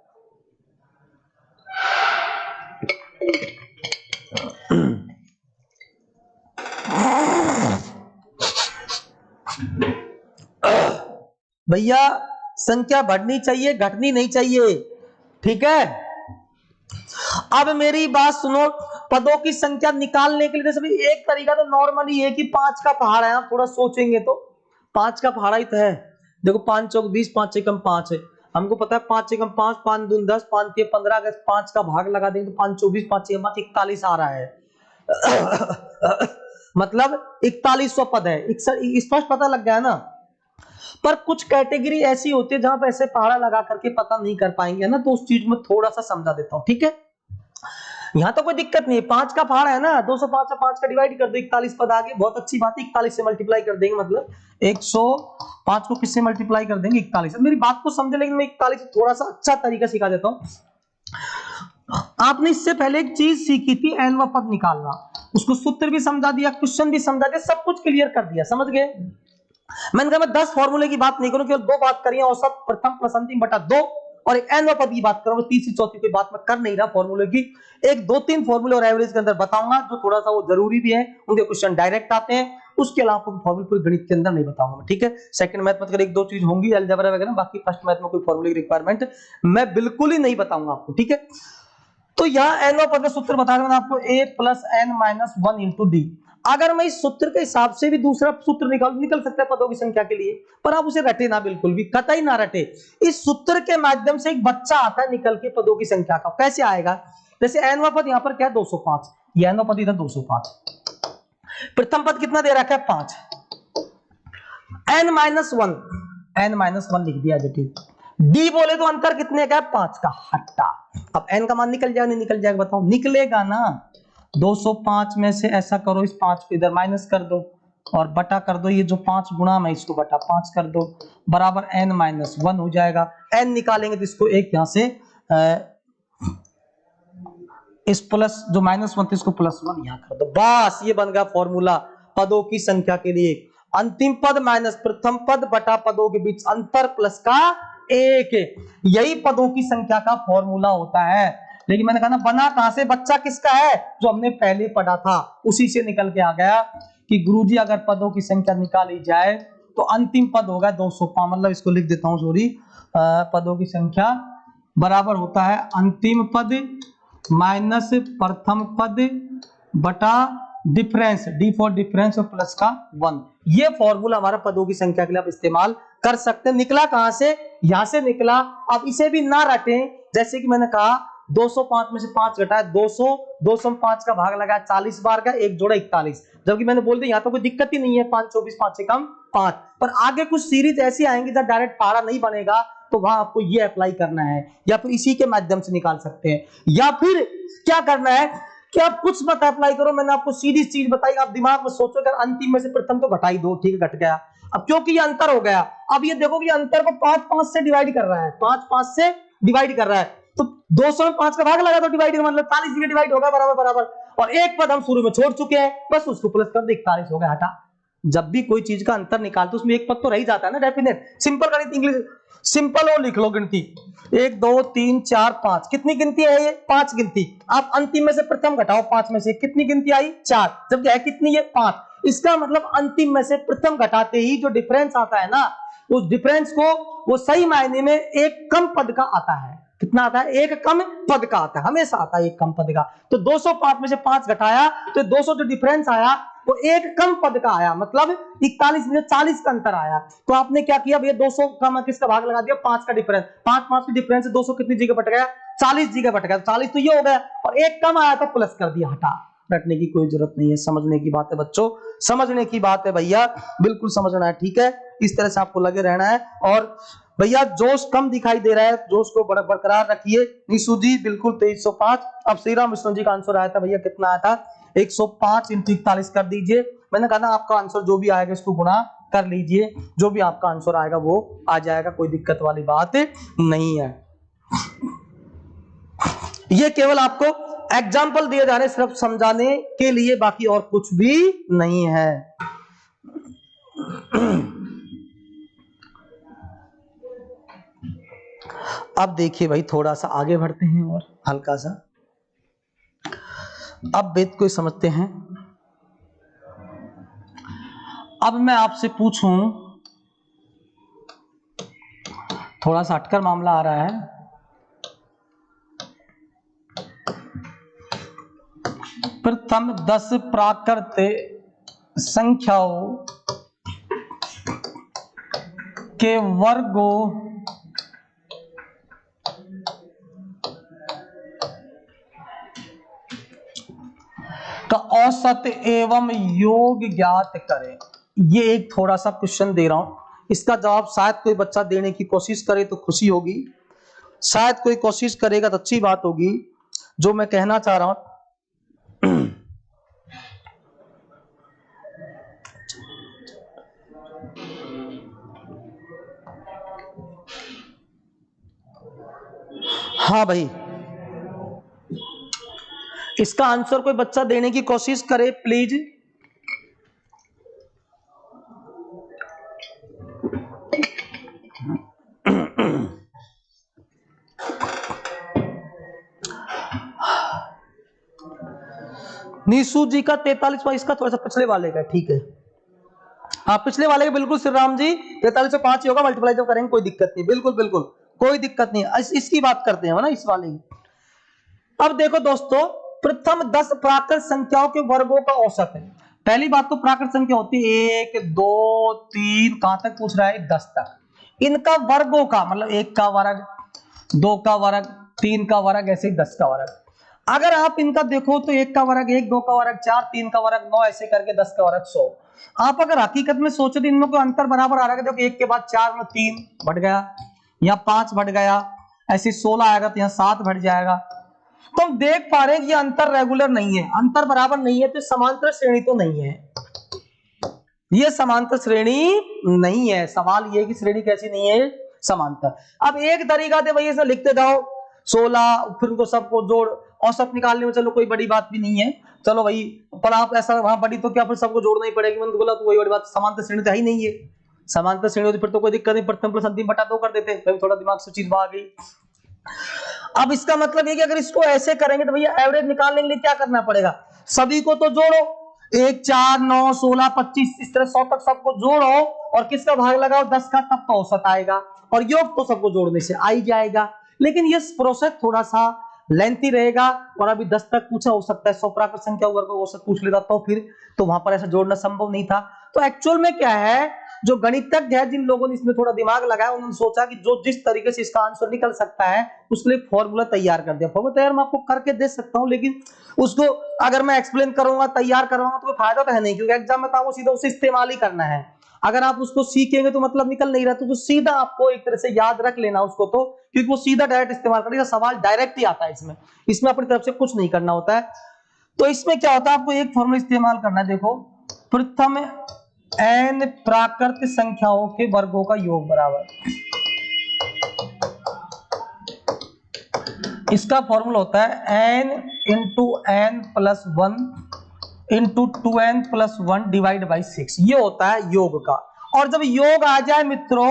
भैया संख्या बढ़नी चाहिए, घटनी नहीं चाहिए, ठीक है। अब मेरी बात सुनो, पदों की संख्या निकालने के लिए जैसे एक तरीका तो नॉर्मली है कि 5 का पहाड़ा है। आप थोड़ा सोचेंगे तो 5 का पहाड़ा ही तो है। देखो 5 चौक 20, 5 छह कम 5 है, हमको पता है 5 छह कम 5, 5 दून 10, 5 के 15, अगर 5 का भाग लगा देंगे तो 5 24, 5 छह 41 आ रहा है। मतलब 4100 पद है, स्पष्ट पता लग गया ना। पर कुछ कैटेगरी ऐसी होती है जहां पे ऐसे पहाड़ा लगा करके पता नहीं कर पाएंगे ना, तो उस चीज में थोड़ा सा समझा देता हूं, ठीक है। यहां तो कोई दिक्कत नहीं है, 5 का पहाड़ा है ना, 205 से 5 का डिवाइड कर दो, 41 पद आ गए, बहुत अच्छी बात है। 41 से मल्टीप्लाई कर देंगे, मतलब 105 को किससे मल्टीप्लाई कर देंगे, 41। मेरी बात को समझे, लेकिन मैं 41 से थोड़ा सा अच्छा तरीका सिखा देता हूं। आपने इससे पहले एक चीज सीखी थी, n पद निकालना, उसको सूत्र भी समझा दिया, क्वेश्चन भी समझा दिया, सब कुछ क्लियर कर दिया, समझ गए। मैंने कहा मैं 10 फॉर्मूले की बात नहीं करूं, केवल 2 बात करिए, औसत, प्रथम प्लस अंतिम बटा 2 और एक n पद की बात करूंगा। तीसरी चौथी कोई बात मैं कर नहीं रहा फॉर्मूले की। एक 2-3 फॉर्मूले और एवरेज के अंदर बताऊंगा जो थोड़ा सा वो जरूरी भी है, उनके क्वेश्चन डायरेक्ट आते हैं। उसके अलावा कोई फॉर्मूले पूरे गणित के अंदर नहीं बताऊंगा, ठीक है। सेकंड मैथ में एक दो चीज होंगी, अलजेब्रा वगैरह, बाकी फर्स्ट मैथ में कोई फॉर्मूले की रिक्वायरमेंट मैं बिल्कुल ही नहीं बताऊंगा आपको, ठीक है। तो यहाँ n पद का सूत्र बता रहा हूं आपको, a plus n minus 1 into D. अगर मैं इस सूत्र के हिसाब से भी दूसरा सूत्र निकल सकता है पदों की संख्या के लिए, पर आप उसे रटे ना, बिल्कुल भी कतई ना रटे। इस सूत्र के माध्यम से एक बच्चा आता है निकल के पदों की संख्या का, कैसे आएगा। जैसे n पद यहाँ पर क्या है 205, ये n पद इधर 205, प्रथम पद कितना दे रखा है 5, n माइनस 1 लिख दिया, ठीक। डी बोले तो अंतर कितने का है 5 का, हटा। अब n का मान निकल जाएगा नहीं निकल जाएगा, बताओ। निकलेगा ना। 205 में से ऐसा करो, इस 5 को इधर माइनस कर दो और बटा कर दो, ये जो 5 गुणा में इसको बटा 5 कर दो, बराबर n माइनस 1 हो जाएगा। n निकालेंगे तो इसको एक यहां से इस प्लस जो -1 था इसको +1 यहां कर दो, बस ये बन गया फॉर्मूला पदों की संख्या के लिए। अंतिम पद माइनस प्रथम पद बटा पदों के बीच अंतर प्लस का 1, यही पदों की संख्या का फॉर्मूला होता है। लेकिन मैंने कहा ना, बना कहां से, बच्चा किसका है, जो हमने पहले पढ़ा था उसी से निकल के आ गया कि गुरुजी अगर पदों की संख्या निकाली जाए तो अंतिम पद होगा 205, मतलब इसको लिख देता हूं, सॉरी, पदों की संख्या बराबर होता है अंतिम पद माइनस प्रथम पद बटा डिफरेंस, डी फॉर डिफरेंस और प्लस का 1। ये फॉर्मूला हमारा पदों की संख्या के लिए आप इस्तेमाल कर सकते हैं। निकला कहां से, यहां से निकला। अब इसे भी ना रटें, जैसे कि मैंने कहा 205 में से 5 घटाया 200, 205 का भाग लगा 40 बार का, एक जोड़ा 41, जबकि मैंने बोल दिया यहाँ तो कोई दिक्कत ही नहीं है, 5 24 5 से कम 5। पर आगे कुछ सीरीज ऐसी आएंगी जहां डायरेक्ट पहाड़ा नहीं बनेगा, तो वहां आपको ये अप्लाई करना है, या फिर इसी के माध्यम से निकाल सकते हैं। या फिर क्या करना है कि आप कुछ मत अप्लाई करो, मैंने आपको सीधी चीज बताई, आप दिमाग में सोचो अगर अंतिम में से प्रथम तो घटाई दो, ठीक है घट गया। अब क्योंकि ये अंतर हो गया, अब ये देखो कि अंतर को 5 से डिवाइड कर रहा है, 5 से डिवाइड कर रहा है, तो 200 में 5 का भाग लगा तो डिवाइड, मतलब 40 से डिवाइड होगा, बराबर बराबर। और एक पद हम शुरू में छोड़ चुके हैं, बस उसको प्लस कर दे, 41 हो गया, हटा। जब भी कोई चीज का अंतर निकालते उसमें एक पद तो रह ही जाता है ना, डेफिनेट। सिंपल गणित इंग्लिश सिंपल हो, लिख लो गिनती 1 2 3 4 5, कितनी गिनती है ये 5 गिनती। आप अंतिम में से प्रथम घटाओ 5 में से, कितनी गिनती आई 4, जबकि है कितनी है 5। इसका मतलब अंतिम में से प्रथम घटाते ही जो डिफरेंस आता है ना, उस डिफरेंस को वो सही मायने में एक कम पद का आता है। कितना आता है, एक कम पद का आता है, हमेशा आता है एक कम पद का। तो 205 में से 5 घटाया तो 200 जो डिफरेंस आया वो एक कम पद का आया, मतलब 41 में 40 का अंतर आया। तो आपने क्या किया भैया, 200 का किसका भाग लगा दिया, 5 का डिफरेंस, 5 के डिफरेंस से 200 कितनी जगह बट गया, 40 जगह बट गया, 40 तो ये हो गया, और एक कम आया तो प्लस कर दिया, हटा। रटने की कोई जरूरत नहीं है, समझने की बात है बच्चों, समझने की बात है भैया, बिल्कुल समझना है, ठीक है। इस तरह से आपको लगे रहना है। और भैया जोश कम दिखाई दे रहा है, जोश को बरकरार रखिए। निशु जी बिल्कुल 2305। अब श्री राम विष्णु जी का आंसर आया था भैया, कितना आया था, 105 × 41 कर दीजिए। मैंने कहा ना आपका आंसर जो भी आएगा इसको गुणा कर लीजिए, जो भी आपका आंसर आएगा वो आ जाएगा, कोई दिक्कत वाली बात नहीं है। ये केवल आपको एग्जाम्पल दिए जा रहे हैं सिर्फ समझाने के लिए, बाकी और कुछ भी नहीं है। अब देखिए भाई, थोड़ा सा आगे बढ़ते हैं और हल्का सा अब वेद को समझते हैं। अब मैं आपसे पूछूं, थोड़ा सा हटकर मामला आ रहा है। प्रथम 10 प्राकृत संख्याओं के वर्गों का औसत एवं योग ज्ञात करें। ये एक थोड़ा सा क्वेश्चन दे रहा हूं, इसका जवाब शायद कोई बच्चा देने की कोशिश करे तो खुशी होगी, शायद कोई कोशिश करेगा तो अच्छी बात होगी। जो मैं कहना चाह रहा हूं, हाँ भाई, इसका आंसर कोई बच्चा देने की कोशिश करे प्लीज। नीसू जी का 43वां, इसका थोड़ा सा पिछले वाले का, ठीक है। हाँ, पिछले वाले का बिल्कुल श्री राम जी 43 से 5 ही होगा, मल्टीप्लाई जब करेंगे कोई दिक्कत नहीं, बिल्कुल बिल्कुल कोई दिक्कत नहीं। इसकी बात करते हैं ना, इस वाले की। अब देखो दोस्तों, प्रथम 10 प्राकृत संख्याओं के वर्गों का औसत है। पहली बात तो प्राकृत संख्या होती है 1 2 3, कहां तक पूछ रहा है? 10 तक। इनका वर्गों का मतलब 1 का वर्ग, 2 का वर्ग, 3 का वर्ग, ऐसे ही 10 का वर्ग। अगर आप इनका देखो तो 1 का वर्ग 1, 2 का वर्ग 4, 3 का वर्ग 9, ऐसे करके 10 का वर्ग 100। आप अगर हकीकत में सोचो तो इनमें कोई अंतर बराबर आ रहा है। देखो 1 के बाद 4 में 3 बढ़ गया, या 5 बढ़ गया, ऐसे 16 आएगा तो यहाँ 7 बढ़ जाएगा। तो हम देख पा रहे हैं कि ये अंतर रेगुलर नहीं है, अंतर बराबर नहीं है, तो समांतर श्रेणी तो नहीं है, ये समांतर श्रेणी नहीं है। सवाल ये है कि श्रेणी कैसी नहीं है? समांतर। अब एक तरीका थे भाई, ऐसा लिखते जाओ 16, फिर उनको सबको जोड़, औसत निकालने में चलो कोई बड़ी बात भी नहीं है, चलो भाई। पर आप ऐसा वहां बड़ी तो क्या फिर सबको जोड़ना ही पड़ेगी? मैंने तो बोला तो वही बड़ी बात, समांतर श्रेणी तो है ही नहीं है। समांतर श्रेणी होती फिर तो कोई दिक्कत नहीं, प्रथम प्लस अंतिम बटा 2 कर देते, थोड़ा दिमाग से चीज आ गई। अब इसका मतलब ये कि अगर इसको ऐसे करेंगे तो भैया एवरेज निकालने के लिए क्या करना पड़ेगा? सभी को तो जोड़ो, 1 4 9 16 25, इस तरह 100 तक सबको जोड़ो और किसका भाग लगाओ? 10 का, तब तो औसत आएगा। और योग तो सबको जोड़ने से आ ही जाएगा। लेकिन ये प्रोसेस थोड़ा सा लेंथी रहेगा, और अभी 10 तक पूछा, हो सकता है 100 प्राकृत संख्या वर्ग को औसत पूछ लेता तो फिर तो वहां पर ऐसा जोड़ना संभव नहीं था। तो एक्चुअल में क्या है, जो गणितज्ञ है, जिन लोगों ने इसमें थोड़ा दिमाग लगाया, उन्होंने सोचा कि जो जिस तरीके से इसका आंसर निकल सकता है उसके लिए फॉर्मूला तैयार कर दिया। फॉर्मूला तैयार मैं आपको करके दे सकता हूं, लेकिन उसको अगर मैं एक्सप्लेन करूंगा, तैयार करवाऊंगा तो कोई फायदा तो है नहीं, क्योंकि एग्जाम में तो आपको सीधा उसे इस्तेमाल ही करना है। अगर आप उसको सीखेंगे तो मतलब निकल नहीं रहा, तो सीधा आपको एक तरह से याद रख लेना उसको, तो क्योंकि वो सीधा डायरेक्ट इस्तेमाल करेगा, सवाल डायरेक्ट ही आता है इसमें अपनी तरफ से कुछ नहीं करना होता है। तो इसमें क्या होता है, आपको एक फॉर्मूला इस्तेमाल करना है। देखो, प्रथम n प्राकृत संख्याओं के वर्गों का योग बराबर, इसका फॉर्मूला होता है n into n plus 1 into 2n plus 1 divide by 6। ये होता है योग का। और जब योग आ जाए मित्रों,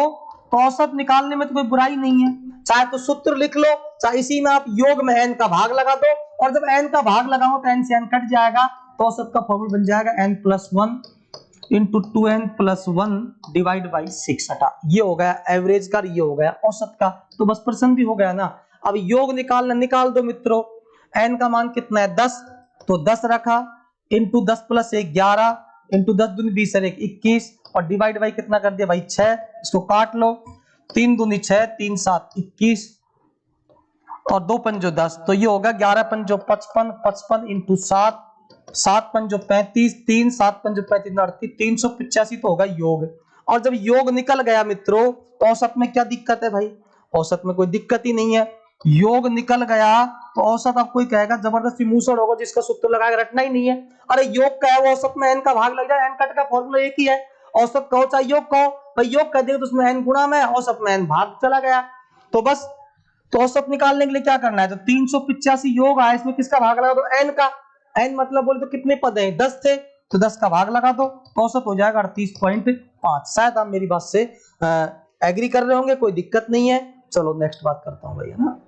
तो औसत निकालने में तो कोई बुराई नहीं है, चाहे तो सूत्र लिख लो, चाहे इसी में आप योग में n का भाग लगा दो, और जब n का भाग लगाओ तो n से n कट जाएगा, तो औसत का फॉर्मूला बन जाएगा n plus 1 into 2n plus 1 divide by 6। हटा, ये हो गया एवरेज का, ये हो गया औसत का, तो बस प्रश्न भी हो गया ना। अब योग निकालना, निकाल दो मित्रों। n का मान कितना है? 10, तो 10 रखा, इंटू 10 प्लस 1 11, इंटू 10 दूनी 20 और 1 21, और डिवाइड बाई कितना कर दिया भाई? 6। इसको काट लो, 3 दूनी 6, 3 7 21, और 2 पंजो 10, तो ये होगा 11 पंजो 55, 55 इंटू 7, 7 पंजो 35, 3 7 पंजो 35 38, 385 तो होगा योग। और जब योग निकल गया मित्रों, तो औसत में क्या दिक्कत है भाई? औसत में कोई दिक्कत ही नहीं है। योग निकल गया तो औसत अब कोई कहेगा जबरदस्ती मूसड़ होगा, जिसका सूत्र लगाकर रटना ही नहीं है। अरे योग का है, वो औसत में n का भाग लग जाए, n कट का फॉर्मूला एक ही है, औसत कहो चाहे योग कहो, भाई योग कह देगा तो उसमें n गुणा में, औसत में n भाग चला गया, तो बस। तो औसत निकालने के लिए क्या करना है? तो 385 योग आया, इसमें किसका भाग लगा दो? n का। n मतलब बोले तो कितने पद हैं? 10 थे, तो 10 का भाग लगा दो, औसत हो जाएगा 38.5। 5। शायद आप मेरी बात से एग्री कर रहे होंगे, कोई दिक्कत नहीं है। चलो नेक्स्ट बात करता हूं भाई, है ना।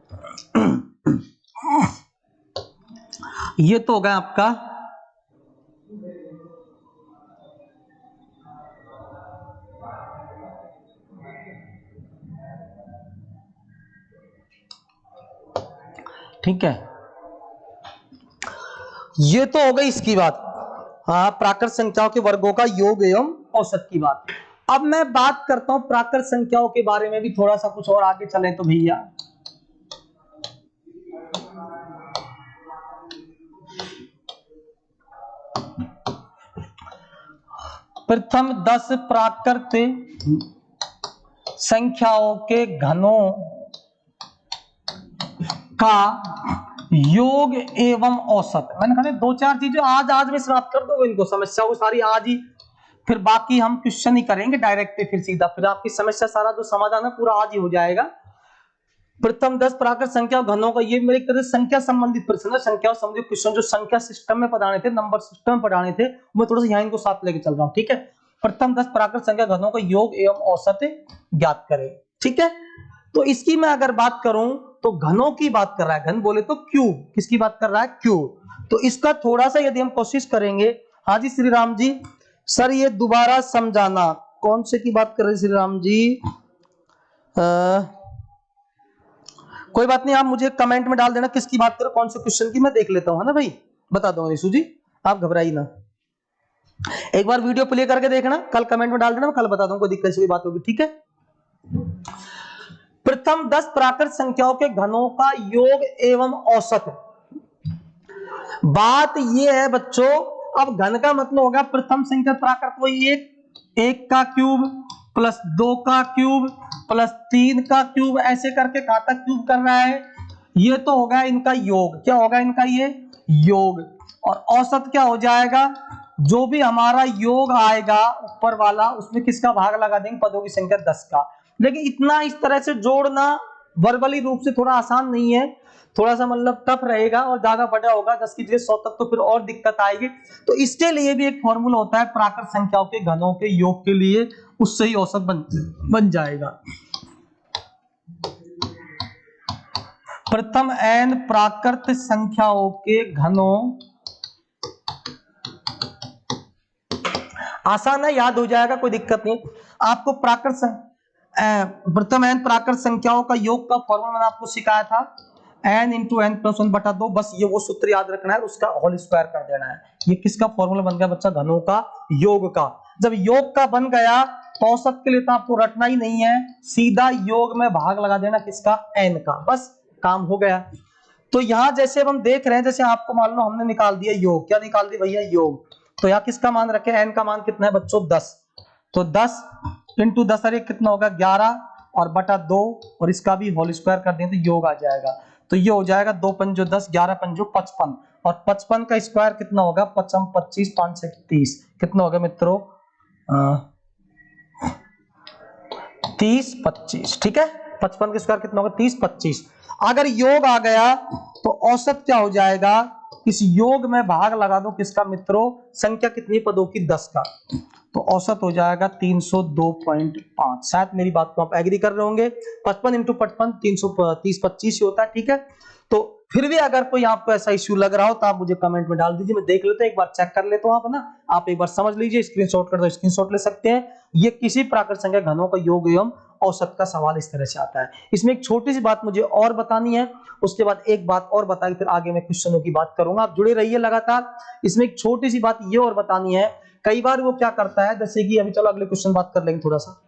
ये तो हो गया आपका ठीक है, ये तो हो गई इसकी बात, हाँ, प्राकृत संख्याओं के वर्गों का योग एवं औसत की बात। अब मैं बात करता हूं प्राकृत संख्याओं के बारे में भी थोड़ा सा, कुछ और आगे चले तो भैया। प्रथम 10 प्राकृत संख्याओं के घनों का योग एवं औसत। मैंने कहा दो चार चीजें आज में समाप्त कर दो इनको, समस्या को सारी आज ही, फिर बाकी हम क्वेश्चन ही करेंगे डायरेक्ट, फिर सीधा, फिर आपकी समस्या सारा जो समाधान है पूरा आज ही हो जाएगा। प्रथम 10 प्राकृत संख्या घनों का, ये मेरे तरह संख्या संबंधित प्रश्न है, संख्या संबंधित क्वेश्चन जो संख्या सिस्टम में पढ़ाने थे, नंबर सिस्टम में पढ़ाने थे, मैं थोड़ा सा यहाँ इनको साथ लेके चल रहा हूँ, ठीक है। प्रथम 10 प्राकृत संख्या घनों का योग एवं औसत ज्ञात करें, ठीक है। तो इसकी मैं अगर बात करूं तो घनों की बात कर रहा है, घन बोले तो क्यूब, किसकी बात कर रहा है, क्यूब। तो इसका थोड़ा सा यदि हम कोशिश करेंगे, हाँ जी श्री राम जी, सर ये दोबारा समझाना, कौन से की बात कर रहे हैं श्री राम जी? कोई बात नहीं, आप मुझे कमेंट में डाल देना किसकी बात करो, कौन से क्वेश्चन की, मैं देख लेता हूं, है ना भाई, बता दो निशु जी, आप घबराइए ना। एक बार वीडियो प्ले करके देखना, कल कमेंट में डाल देना, मैं कल बता दूंगा, कोई दिक्कत से कोई बात होगी, ठीक है। प्रथम 10 प्राकृत संख्याओं के घनों का योग एवं औसत। बात यह है बच्चों, अब घन का मतलब होगा प्रथम संख्या प्राकृत, वही एक का क्यूब प्लस 2 का क्यूब प्लस 3 का क्यूब, ऐसे करके कहां तक क्यूब कर रहा है, ये तो होगा इनका योग, क्या होगा इनका ये योग। और औसत क्या हो जाएगा, जो भी हमारा योग आएगा ऊपर वाला, उसमें किसका भाग लगा देंगे, पदों की संख्या 10 का। लेकिन इतना इस तरह से जोड़ना वर्बली रूप से थोड़ा आसान नहीं है, थोड़ा सा मतलब टफ रहेगा, और ज्यादा बड़ा होगा 10 की जगह 100 तक, तो फिर और दिक्कत आएगी। तो इसके लिए भी एक फॉर्मूला होता है प्राकृत संख्याओं के घनों के योग के लिए, उससे ही औसत बन जाएगा। प्रथम n प्राकृत संख्याओं के घनों, आसान है, याद हो जाएगा, कोई दिक्कत नहीं। आपको प्रथम n प्राकृत संख्याओं का योग का फॉर्मूला मैंने आपको सिखाया था, n इंटू n प्लस 1/2, बस ये वो सूत्र याद रखना है, उसका होल स्क्वायर कर देना है। ये किसका फॉर्मूला बन गया बच्चा, घनों का योग का। जब योग का बन गया तो औसत के लिए तो आपको रटना ही नहीं है, सीधा योग में भाग लगा देना किसका, n का, बस काम हो गया। तो यहां जैसे हम देख रहे हैं, जैसे आपको मान लो हमने निकाल दिया योग, क्या निकाल दिया भैया, योग। तो यहाँ किसका मान रखे, n का मान कितना है बच्चों, 10। तो 10 इंटू 10 अरे कितना होगा 11 और बटा 2, और इसका भी होल स्क्वायर कर दें तो योग आ जाएगा। तो ये हो जाएगा 2 पंजो 10, 11 पंजो 55, और 55 का स्क्वायर कितना होगा, 55 25 5 से 30, कितना होगा मित्रों, 30 25, ठीक है। 55 का स्क्वायर कितना होगा, 30 25। अगर योग आ गया तो औसत क्या हो जाएगा, इस योग में भाग लगा दो किसका मित्रों, संख्या कितनी पदों की, 10 का, तो औसत हो जाएगा 302.5। शायद मेरी बात को आप एग्री कर रहे होंगे, 55 इंटू 55 330 25 होता है, ठीक है। तो फिर भी अगर कोई आपको ऐसा इश्यू लग रहा हो तो आप मुझे कमेंट में डाल दीजिए, मैं देख लेता हूं, एक बार चेक कर लेता हूं, आप ना, आप एक बार समझ लीजिए, स्क्रीनशॉट कर दो, स्क्रीनशॉट ले सकते हैं। ये किसी प्राकृत संख्या घनों का योग एवं औसत का सवाल इस तरह से आता है। इसमें एक छोटी सी बात मुझे और बतानी है, उसके बाद एक बात और बता के फिर आगे मैं क्वेश्चनों की बात करूंगा, आप जुड़े रहिए लगातार। इसमें एक छोटी सी बात ये और बतानी है, कई बार वो क्या करता है, जैसे कि अभी चलो अगले क्वेश्चन बात कर लेंगे थोड़ा सा।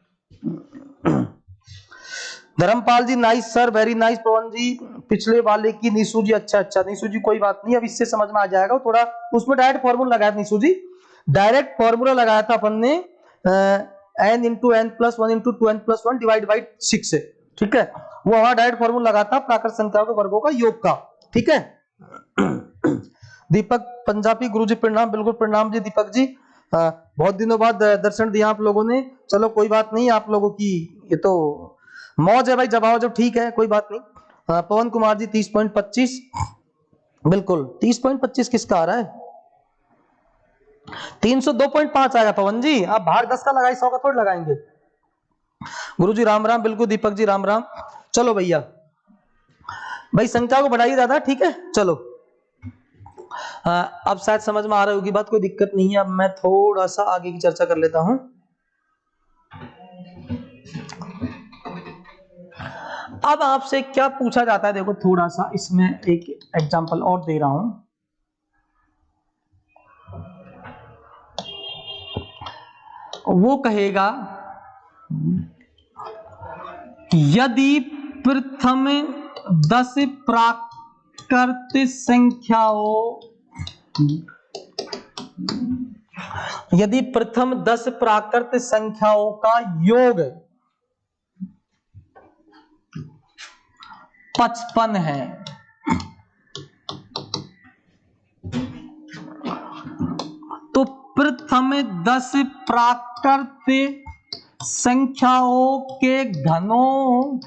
धर्मपाल जी नाइस सर, वेरी नाइस। पवन जी पिछले वाले की, निशु जी अच्छा निशु जी कोई बात नहीं, अब इससे समझ में आ जाएगा थोड़ा, उसमें डायरेक्ट फॉर्मूला लगाया था निशु जी, डायरेक्ट फॉर्मूला लगाया था अपन ने, n into n plus 1 into 2n plus 1 divide by 6 से, ठीक है। वो हमारा डायरेक्ट फॉर्मूला लगा था प्राकृत संख्याओं के वर्गों का योग का, ठीक है। दीपक पंजाबी गुरु जी प्रणाम, बिल्कुल प्रणाम जी दीपक जी, बहुत दिनों बाद दर्शन दिया आप लोगों ने, चलो कोई बात नहीं, आप लोगों की ये तो मौज है भाई, जब आओ जब, ठीक है कोई बात नहीं। पवन कुमार जी 30.25, बिल्कुल 30.25 किसका आ रहा है, 302.5 आएगा पवन जी। आप भाग 10 का लगाई, 100 का थोड़ी लगाएंगे। गुरुजी राम राम। बिल्कुल दीपक जी राम राम। चलो भैया, भाई संख्या को बढ़ाइए दादा, ठीक है। चलो अब शायद समझ में आ रही होगी बात, कोई दिक्कत नहीं है। अब मैं थोड़ा सा आगे की चर्चा कर लेता हूं। अब आपसे क्या पूछा जाता है, देखो थोड़ा सा इसमें एक एग्जांपल और दे रहा हूं। वो कहेगा यदि प्रथम 10 प्राकृत संख्याओं, यदि प्रथम 10 प्राकृत संख्याओं का योग 55 है, तो प्रथम 10 प्राकृत संख्याओं के घनों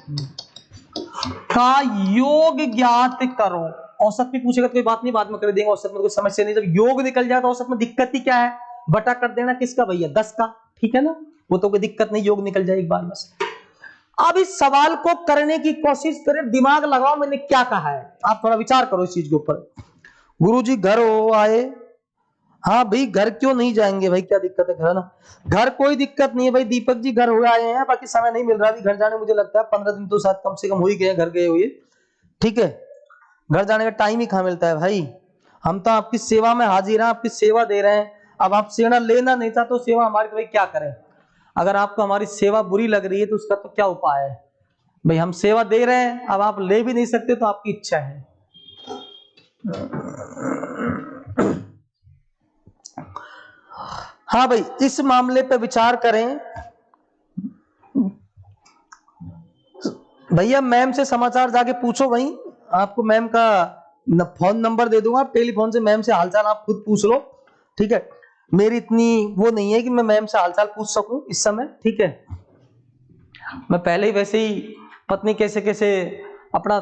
का योग ज्ञात करो। औसत भी पूछेगा तो कोई बात नहीं, बाद में कर देंगे। औसत में कोई समस्या नहीं, जब योग निकल जाए तो औसत में दिक्कत ही क्या है, बटा कर देना किसका भैया, 10 का, ठीक है ना। वो तो कोई दिक्कत नहीं, योग निकल जाए एक बार बस। अब इस सवाल को करने की कोशिश करें, दिमाग लगाओ मैंने क्या कहा है, आप थोड़ा विचार करो इस चीज के ऊपर। गुरुजी घर हो आए, हाँ भाई घर क्यों नहीं जाएंगे भाई, क्या दिक्कत है, घर ना, घर कोई दिक्कत नहीं है भाई। दीपक जी घर हुए आए हैं, बाकी समय नहीं मिल रहा अभी घर जाने, मुझे लगता है 15 दिन तो शायद कम से कम हो ही गए घर गए हुए, ठीक है। घर जाने का टाइम ही कहाँ मिलता है भाई। हम तो आपकी सेवा में हाजिर हैं, आपकी सेवा दे रहे हैं। अब आप सेवा लेना नहीं चाहते तो सेवा हमारी, तो भाई क्या करें। अगर आपको हमारी सेवा बुरी लग रही है तो उसका तो क्या उपाय है भाई, हम सेवा दे रहे हैं, अब आप ले भी नहीं सकते तो आपकी इच्छा है। हाँ भाई, इस मामले पे विचार करें भैया। मैम से समाचार जाके पूछो भाई, आपको मैम का फोन नंबर दे दूंगा, टेलीफोन से मैम से हालचाल आप खुद पूछ लो, ठीक है। मेरी इतनी वो नहीं है कि मैं मैम से हालचाल पूछ सकूं इस समय, ठीक है। मैं पहले ही वैसे ही पत्नी कैसे कैसे अपना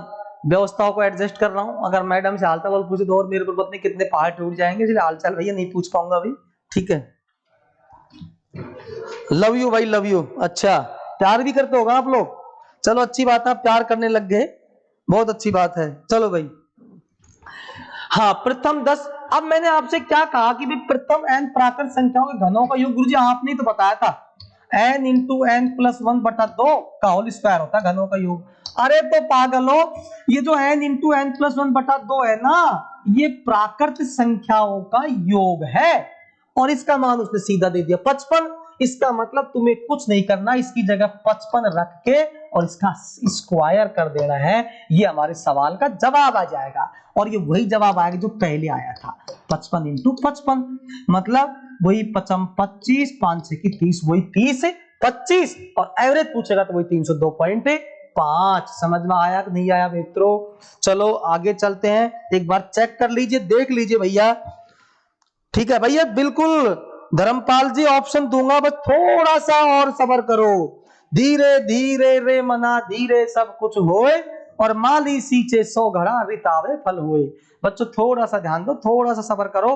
व्यवस्थाओं को एडजस्ट कर रहा हूं। अगर मैडम से हालचाल पूछे तो और मेरे पर पत्नी कितने पहाड़ टूट जाएंगे, इसलिए हालचाल भैया नहीं पूछ पाऊंगा अभी, ठीक है। लव यू भाई, लव यू। अच्छा प्यार भी करते होगा आप लोग, चलो अच्छी बात है, प्यार करने लग गए, बहुत अच्छी बात है। चलो भाई, हाँ प्रथम 10। अब मैंने आपसे क्या कहा कि भाई प्रथम n प्राकृत संख्याओं के घनों का योग, गुरुजी आपने तो बताया था n इंटू n प्लस 1/2 का होल स्क्वायर होता है घनों का योग। अरे तो पागलो, ये जो n इंटू n प्लस 1/2 है ना, ये प्राकृत संख्याओं का योग है, और इसका मान उसने सीधा दे दिया 55। इसका मतलब तुम्हें कुछ नहीं करना, इसकी जगह 55 रख के और इसका स्क्वायर कर देना है, ये हमारे सवाल का जवाब आ जाएगा। और ये वही जवाब आएगा जो पहले आया था, 55 इंटू 55, मतलब वही 25, 5 6 की 30, वही 30 25, और एवरेज पूछेगा तो वही 302.5। समझ में आया कि नहीं आया मित्रों। चलो आगे चलते हैं, एक बार चेक कर लीजिए, देख लीजिए भैया, ठीक है भैया। बिल्कुल धर्मपाल जी ऑप्शन दूंगा, बस थोड़ा सा और सब्र करो। धीरे धीरे रे मना धीरे सब कुछ होए, और माली सींचे 100 घड़ा रितावे फल होए। बच्चों थोड़ा सा ध्यान दो, थोड़ा सा सब्र करो,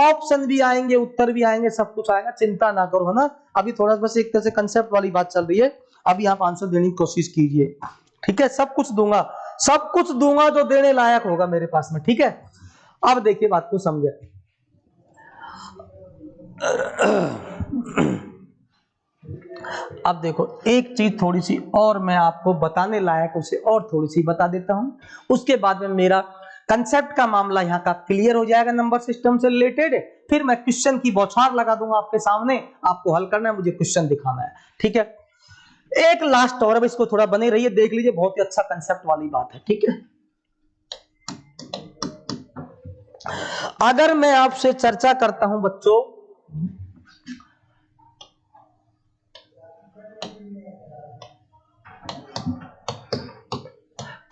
ऑप्शन भी आएंगे, उत्तर भी आएंगे, सब कुछ आएगा, चिंता ना करो, है ना। अभी थोड़ा बस एक तरह से कंसेप्ट वाली बात चल रही है, अभी आप आंसर देने की कोशिश कीजिए, ठीक है। सब कुछ दूंगा, सब कुछ दूंगा जो देने लायक होगा मेरे पास में, ठीक है। अब देखिए बात को समझे। अब देखो एक चीज थोड़ी सी और मैं आपको बताने लायक उसे और थोड़ी सी बता देता हूं, उसके बाद में मेरा कंसेप्ट का मामला यहाँ का क्लियर हो जाएगा नंबर सिस्टम से रिलेटेड। फिर मैं क्वेश्चन की बौछार लगा दूंगा आपके सामने, आपको हल करना है, मुझे क्वेश्चन दिखाना है, ठीक है। एक लास्ट और, अब इसको थोड़ा बने रहिए, देख लीजिए, बहुत ही अच्छा कंसेप्ट वाली बात है, ठीक है। अगर मैं आपसे चर्चा करता हूं बच्चों,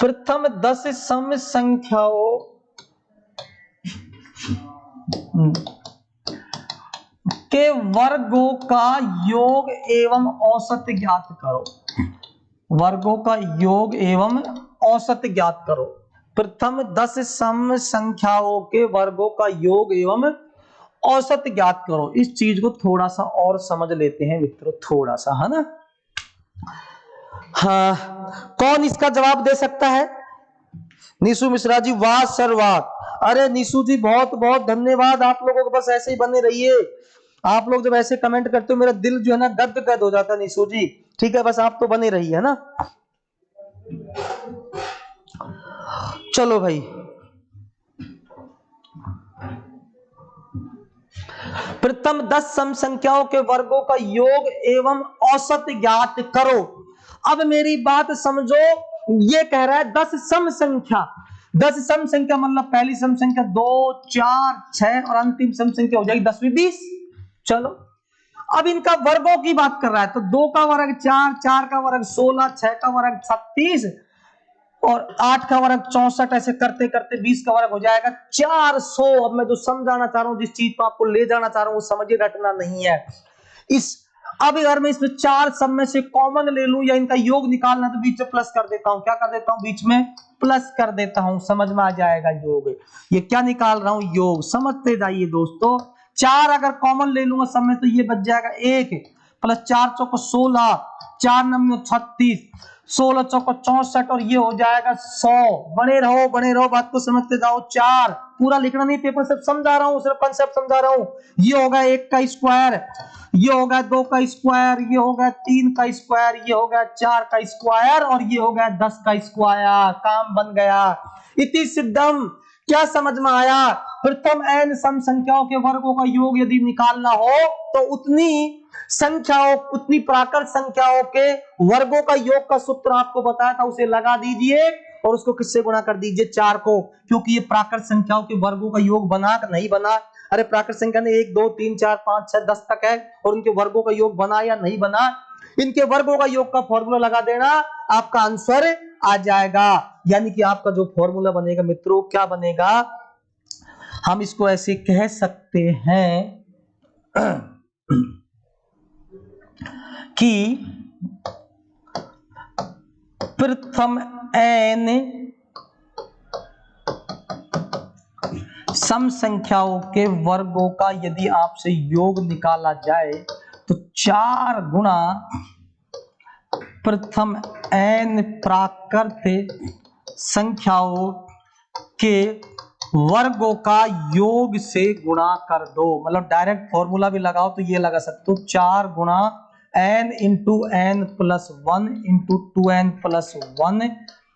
प्रथम 10 सम संख्याओं के वर्गों का योग एवं औसत ज्ञात करो। वर्गों का योग एवं औसत ज्ञात करो। प्रथम 10 सम संख्याओं के वर्गों का योग एवं औसत ज्ञात करो। इस चीज को थोड़ा सा और समझ लेते हैं मित्रों, थोड़ा सा, है ना। हाँ, कौन इसका जवाब दे सकता है? निशु मिश्रा जी, वाह सर वाह। अरे निशु जी बहुत बहुत धन्यवाद आप लोगों को, बस ऐसे ही बने रहिए। आप लोग जब ऐसे कमेंट करते हो मेरा दिल जो है ना गद गद हो जाता है निशु जी। ठीक है, बस आप तो बने रहिए, है ना। चलो भाई, प्रथम 10 सम संख्याओं के वर्गों का योग एवं औसत ज्ञात करो। अब मेरी बात समझो, ये कह रहा है 10 सम संख्या। 10 सम संख्या मतलब पहली सम संख्या 2, 4, 6 और अंतिम सम संख्या हो जाएगी 10वीं 20। चलो, अब इनका वर्गों की बात कर रहा है, तो 2 का वर्ग 4, 4 का वर्ग 16, 6 का वर्ग 36 और 8 का वर्ग 64, ऐसे करते करते 20 का वर्ग हो जाएगा 400। अब मैं जो समझाना चाह रहा हूं, जिस चीज को आपको ले जाना चाह रहा हूं, वो समझिए, रटना नहीं है। अब अगर मैं इसमें 4 सब में से कॉमन ले लूं या इनका योग निकालना, तो बीच में प्लस कर देता हूं। क्या कर देता हूं? बीच में प्लस कर देता हूं, समझ में आ जाएगा योग। ये क्या निकाल रहा हूं? योग। समझते जाइए दोस्तों। 4 अगर कॉमन ले लूंगा सब में, तो ये बच जाएगा 1 प्लस 4 चौको 16, 4 9 36, 16 चौको 64 और ये हो जाएगा 100। बने रहो, बात को समझते जाओ। 4 पूरा लिखना नहीं, पेपर सिर्फ समझा रहा हूं, सिर्फ कंसेप्ट समझा रहा हूं। ये होगा 1 का स्क्वायर, ये होगा 2 का स्क्वायर, ये होगा 3 का स्क्वायर, ये होगा 4 का स्क्वायर और ये होगा 10 का स्क्वायर। काम बन गया। इति सिद्धम। क्या समझ में आया? प्रथम n सम संख्याओं के वर्गों का योग यदि निकालना हो तो उतनी संख्याओं, उतनी प्राकृत संख्याओं के वर्गों का योग का सूत्र आपको बताया था, उसे लगा दीजिए और उसको किससे गुणा कर दीजिए? 4 को, क्योंकि ये प्राकृत संख्याओं के वर्गों का योग बना कि नहीं बना? अरे प्राकृत संख्या ने 1 2 3 4 5 6 10 तक है, और उनके वर्गों का योग बना या नहीं बना? इनके वर्गों का योग का फॉर्मूला लगा देना, आपका आंसर आ जाएगा। यानी कि आपका जो फॉर्मूला बनेगा मित्रों, क्या बनेगा? हम इसको ऐसे कह सकते हैं कि प्रथम n सम संख्याओं के वर्गों का यदि आपसे योग निकाला जाए तो 4 गुणा प्रथम n प्राकृत संख्याओं के वर्गों का योग से गुणा कर दो। मतलब डायरेक्ट फॉर्मूला भी लगाओ तो ये लगा सकते हो, 4 गुणा n into n plus 1 into 2n plus 1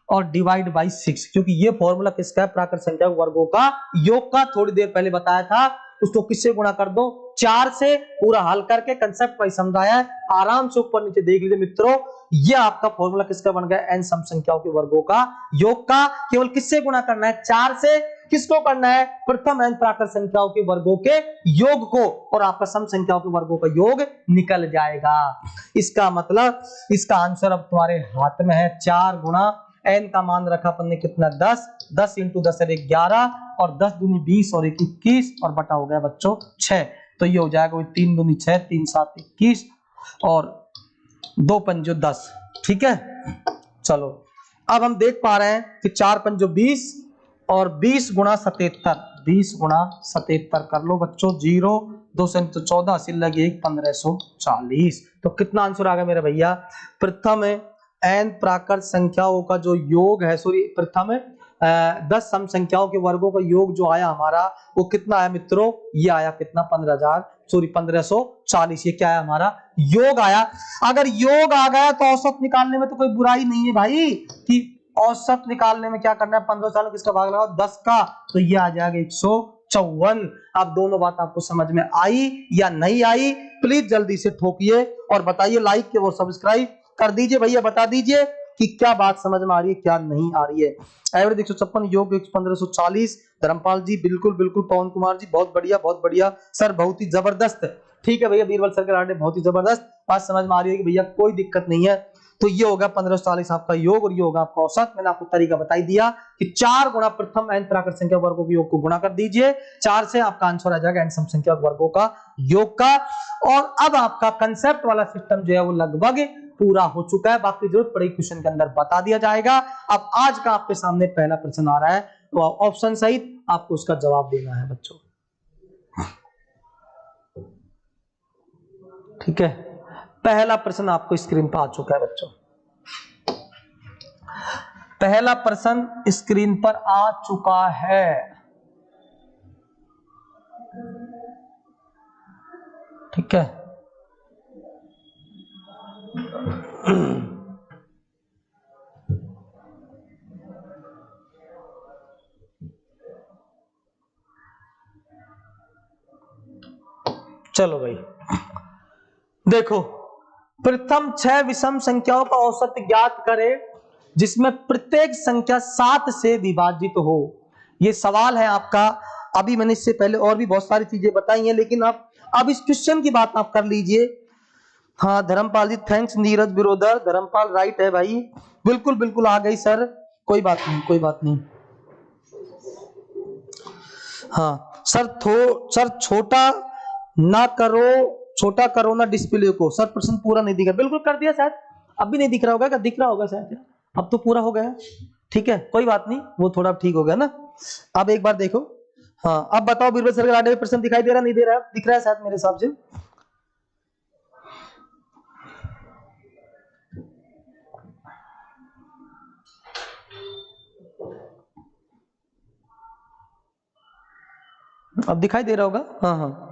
और डिवाइड बाई 6, क्योंकि ये फॉर्मूला किसका है? प्राकृत संख्या वर्गों का योग का। थोड़ी देर पहले बताया था, उसको किससे गुणा कर दो? 4 से। पूरा हल करके कंसेप्ट वाइज समझाया है, आराम से ऊपर नीचे देख लीजिए मित्रों। ये आपका फॉर्मूला किसका बन गया? n सम संख्याओं के वर्गों का योग का। केवल किससे गुणा करना है? 4 से। किसको करना है? प्रथम n प्राकृत संख्याओं के वर्गों के योग को, और आपका सम संख्याओं के वर्गों का योग निकल जाएगा। इसका मतलब इसका आंसर अब तुम्हारे हाथ में है। 4 गुणा n का मान रखा अपन ने कितना? 10। 10 इंटू 10 है 11 और 10 दूनी 20 और 1 21 और बटा हो गया बच्चों 6। तो ये हो जाएगा 3 दूनी 6, 3 7 21 और 2 पंजो 10। ठीक है, चलो अब हम देख पा रहे हैं कि 4 पंजो 20 और 20 गुणा 77, 20 गुणा 77 कर लो बच्चों। 0 2 से 14 80 लगी 1540। तो कितना आंसर आ गया मेरे भैया? प्रथम n प्राकृत संख्याओं का जो योग है, सॉरी प्रथम 10 सम संख्याओं के वर्गों का योग जो आया हमारा, वो कितना आया मित्रों? ये आया कितना? 1540। ये क्या है? हमारा योग आया। अगर योग आ गया तो औसत निकालने में तो कोई बुराई नहीं है भाई, कि औसत निकालने में क्या करना है? 1540 किसका भाग लगाओ? 10 का, तो ये आ जाएगा 154। अब दोनों बात आपको समझ में आई या नहीं आई? प्लीज जल्दी से ठोकिए और बताइए, लाइक और सब्सक्राइब कर दीजिए भैया। बता दीजिए कि क्या बात समझ में आ रही है, क्या नहीं आ रही है। एवरेज 156, योग 1540। धर्मपाल जी बिल्कुल बिल्कुल। पवन कुमार जी बहुत बढ़िया सर, बहुत ही जबरदस्त। ठीक है भैया, बीरबल सर के राडे बहुत ही जबरदस्त। बात समझ में आ रही है कि भैया कोई दिक्कत नहीं है। तो ये होगा 1540 आपका योग और ये होगा आपका औसत। मैंने आपको तरीका बताई दिया कि 4 गुणा प्रथम n प्राकृत संख्या वर्गों के योग को गुणा कर दीजिए 4 से, आपका आंसर आ जाएगा n सम संख्या वर्गों का योग का। और अब आपका कंसेप्ट वाला सिस्टम जो है वो लगभग पूरा हो चुका है। बाकी जरूरत पड़ेगी क्वेश्चन के अंदर बता दिया जाएगा। अब आज का आपके सामने पहला प्रश्न आ रहा है, तो ऑप्शन सहित आपको उसका जवाब देना है बच्चों। ठीक है, पहला प्रश्न आपको स्क्रीन पर आ चुका है बच्चों, पहला प्रश्न स्क्रीन पर आ चुका है। ठीक है, चलो भाई देखो, प्रथम 6 विषम संख्याओं का औसत ज्ञात करें जिसमें प्रत्येक संख्या 7 से विभाजित हो। ये सवाल है आपका। अभी मैंने इससे पहले और भी बहुत सारी चीजें बताई हैं, लेकिन अब इस क्वेश्चन की बात आप कर लीजिए। हाँ धर्मपाल जी, थैंक्स। नीरज बिरोदर, धर्मपाल राइट है भाई, बिल्कुल बिल्कुल आ गई सर, कोई बात नहीं कोई बात नहीं। हाँ सर छोटा ना करो ना डिस्प्ले को। सर प्रश्न पूरा नहीं दिखा, बिल्कुल कर दिया शायद, अब भी नहीं दिख रहा होगा, क्या दिख रहा होगा शायद, अब तो पूरा हो गया। ठीक है कोई बात नहीं, वो थोड़ा ठीक हो गया ना। अब एक बार देखो, हाँ अब बताओ बीरबल सर का प्रश्न दिखाई दे रहा नहीं दे रहा? दिख रहा है शायद मेरे हिसाब से। अब दिखाई दे रहा होगा। हाँ हाँ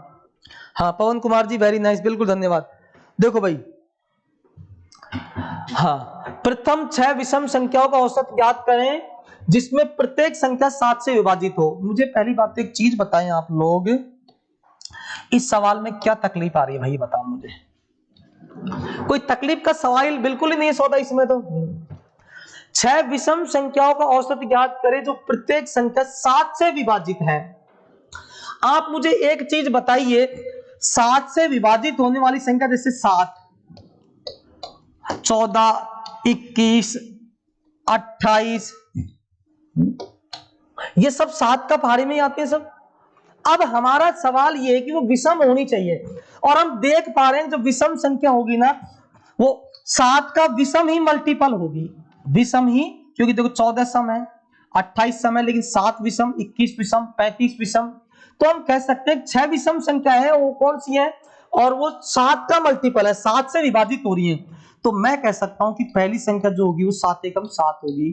हाँ पवन कुमार जी वेरी नाइस, बिल्कुल धन्यवाद। देखो भाई, हाँ प्रथम 6 विषम संख्याओं का औसत ज्ञात करें जिसमें प्रत्येक संख्या 7 से विभाजित हो। मुझे पहली बात एक चीज बताएं आप लोग, इस सवाल में क्या तकलीफ आ रही है भाई बताओ मुझे। कोई तकलीफ का सवाल बिल्कुल ही नहीं है सौदा इसमें तो। 6 विषम संख्याओं का औसत ज्ञात करें जो प्रत्येक संख्या 7 से विभाजित है। आप मुझे एक चीज बताइए, 7 से विभाजित होने वाली संख्या जैसे 7, 14, 21, 28, ये सब 7 का पहाड़ी में ही आते हैं सब। अब हमारा सवाल ये है कि वो विषम होनी चाहिए, और हम देख पा रहे हैं जो विषम संख्या होगी ना वो 7 का विषम ही मल्टीपल होगी, विषम ही, क्योंकि देखो 14 सम है, 28 सम है, लेकिन 7 विषम, 21 विषम, 35 विषम। तो हम कह सकते हैं 6 विषम संख्या है वो कौन सी है, और वो 7 का मल्टीपल है, 7 से विभाजित हो रही है। तो मैं कह सकता हूं कि पहली संख्या जो होगी वो 7 एकम 7 होगी,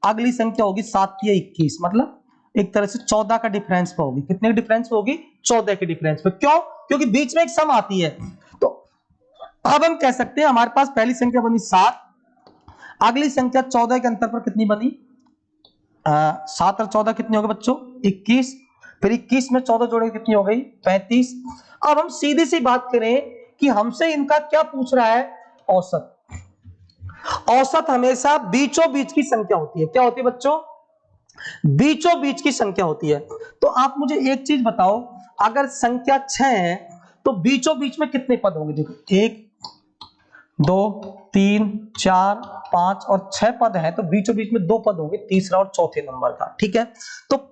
अगली संख्या होगी 7 या 21, मतलब एक तरह से 14 का डिफरेंस पे होगी। कितने डिफरेंस पे होगी? 14 के डिफरेंस पे। क्यों? क्योंकि बीच में एक सम आती है। तो अब हम कह सकते हैं हमारे पास पहली संख्या बनी 7, अगली संख्या 14 के अंतर पर कितनी बनी? 7 और 14 कितनी हो गई बच्चों? 21, फिर 21 में 14 जोड़े कितनी हो गई? 35। अब हम सीधी सी बात करें कि हमसे इनका क्या पूछ रहा है? औसत। औसत हमेशा बीचों बीच की संख्या होती है। क्या होती है बच्चों? बीचों बीच की संख्या होती है। तो आप मुझे एक चीज बताओ, अगर संख्या 6 है तो बीचों बीच में कितने पद होंगे? देखो 1, 2, 3, 4, 5 और 6 पद हैं, तो बीचों बीच में 2 पद होंगे, तीसरा और चौथे नंबर का। ठीक है, तो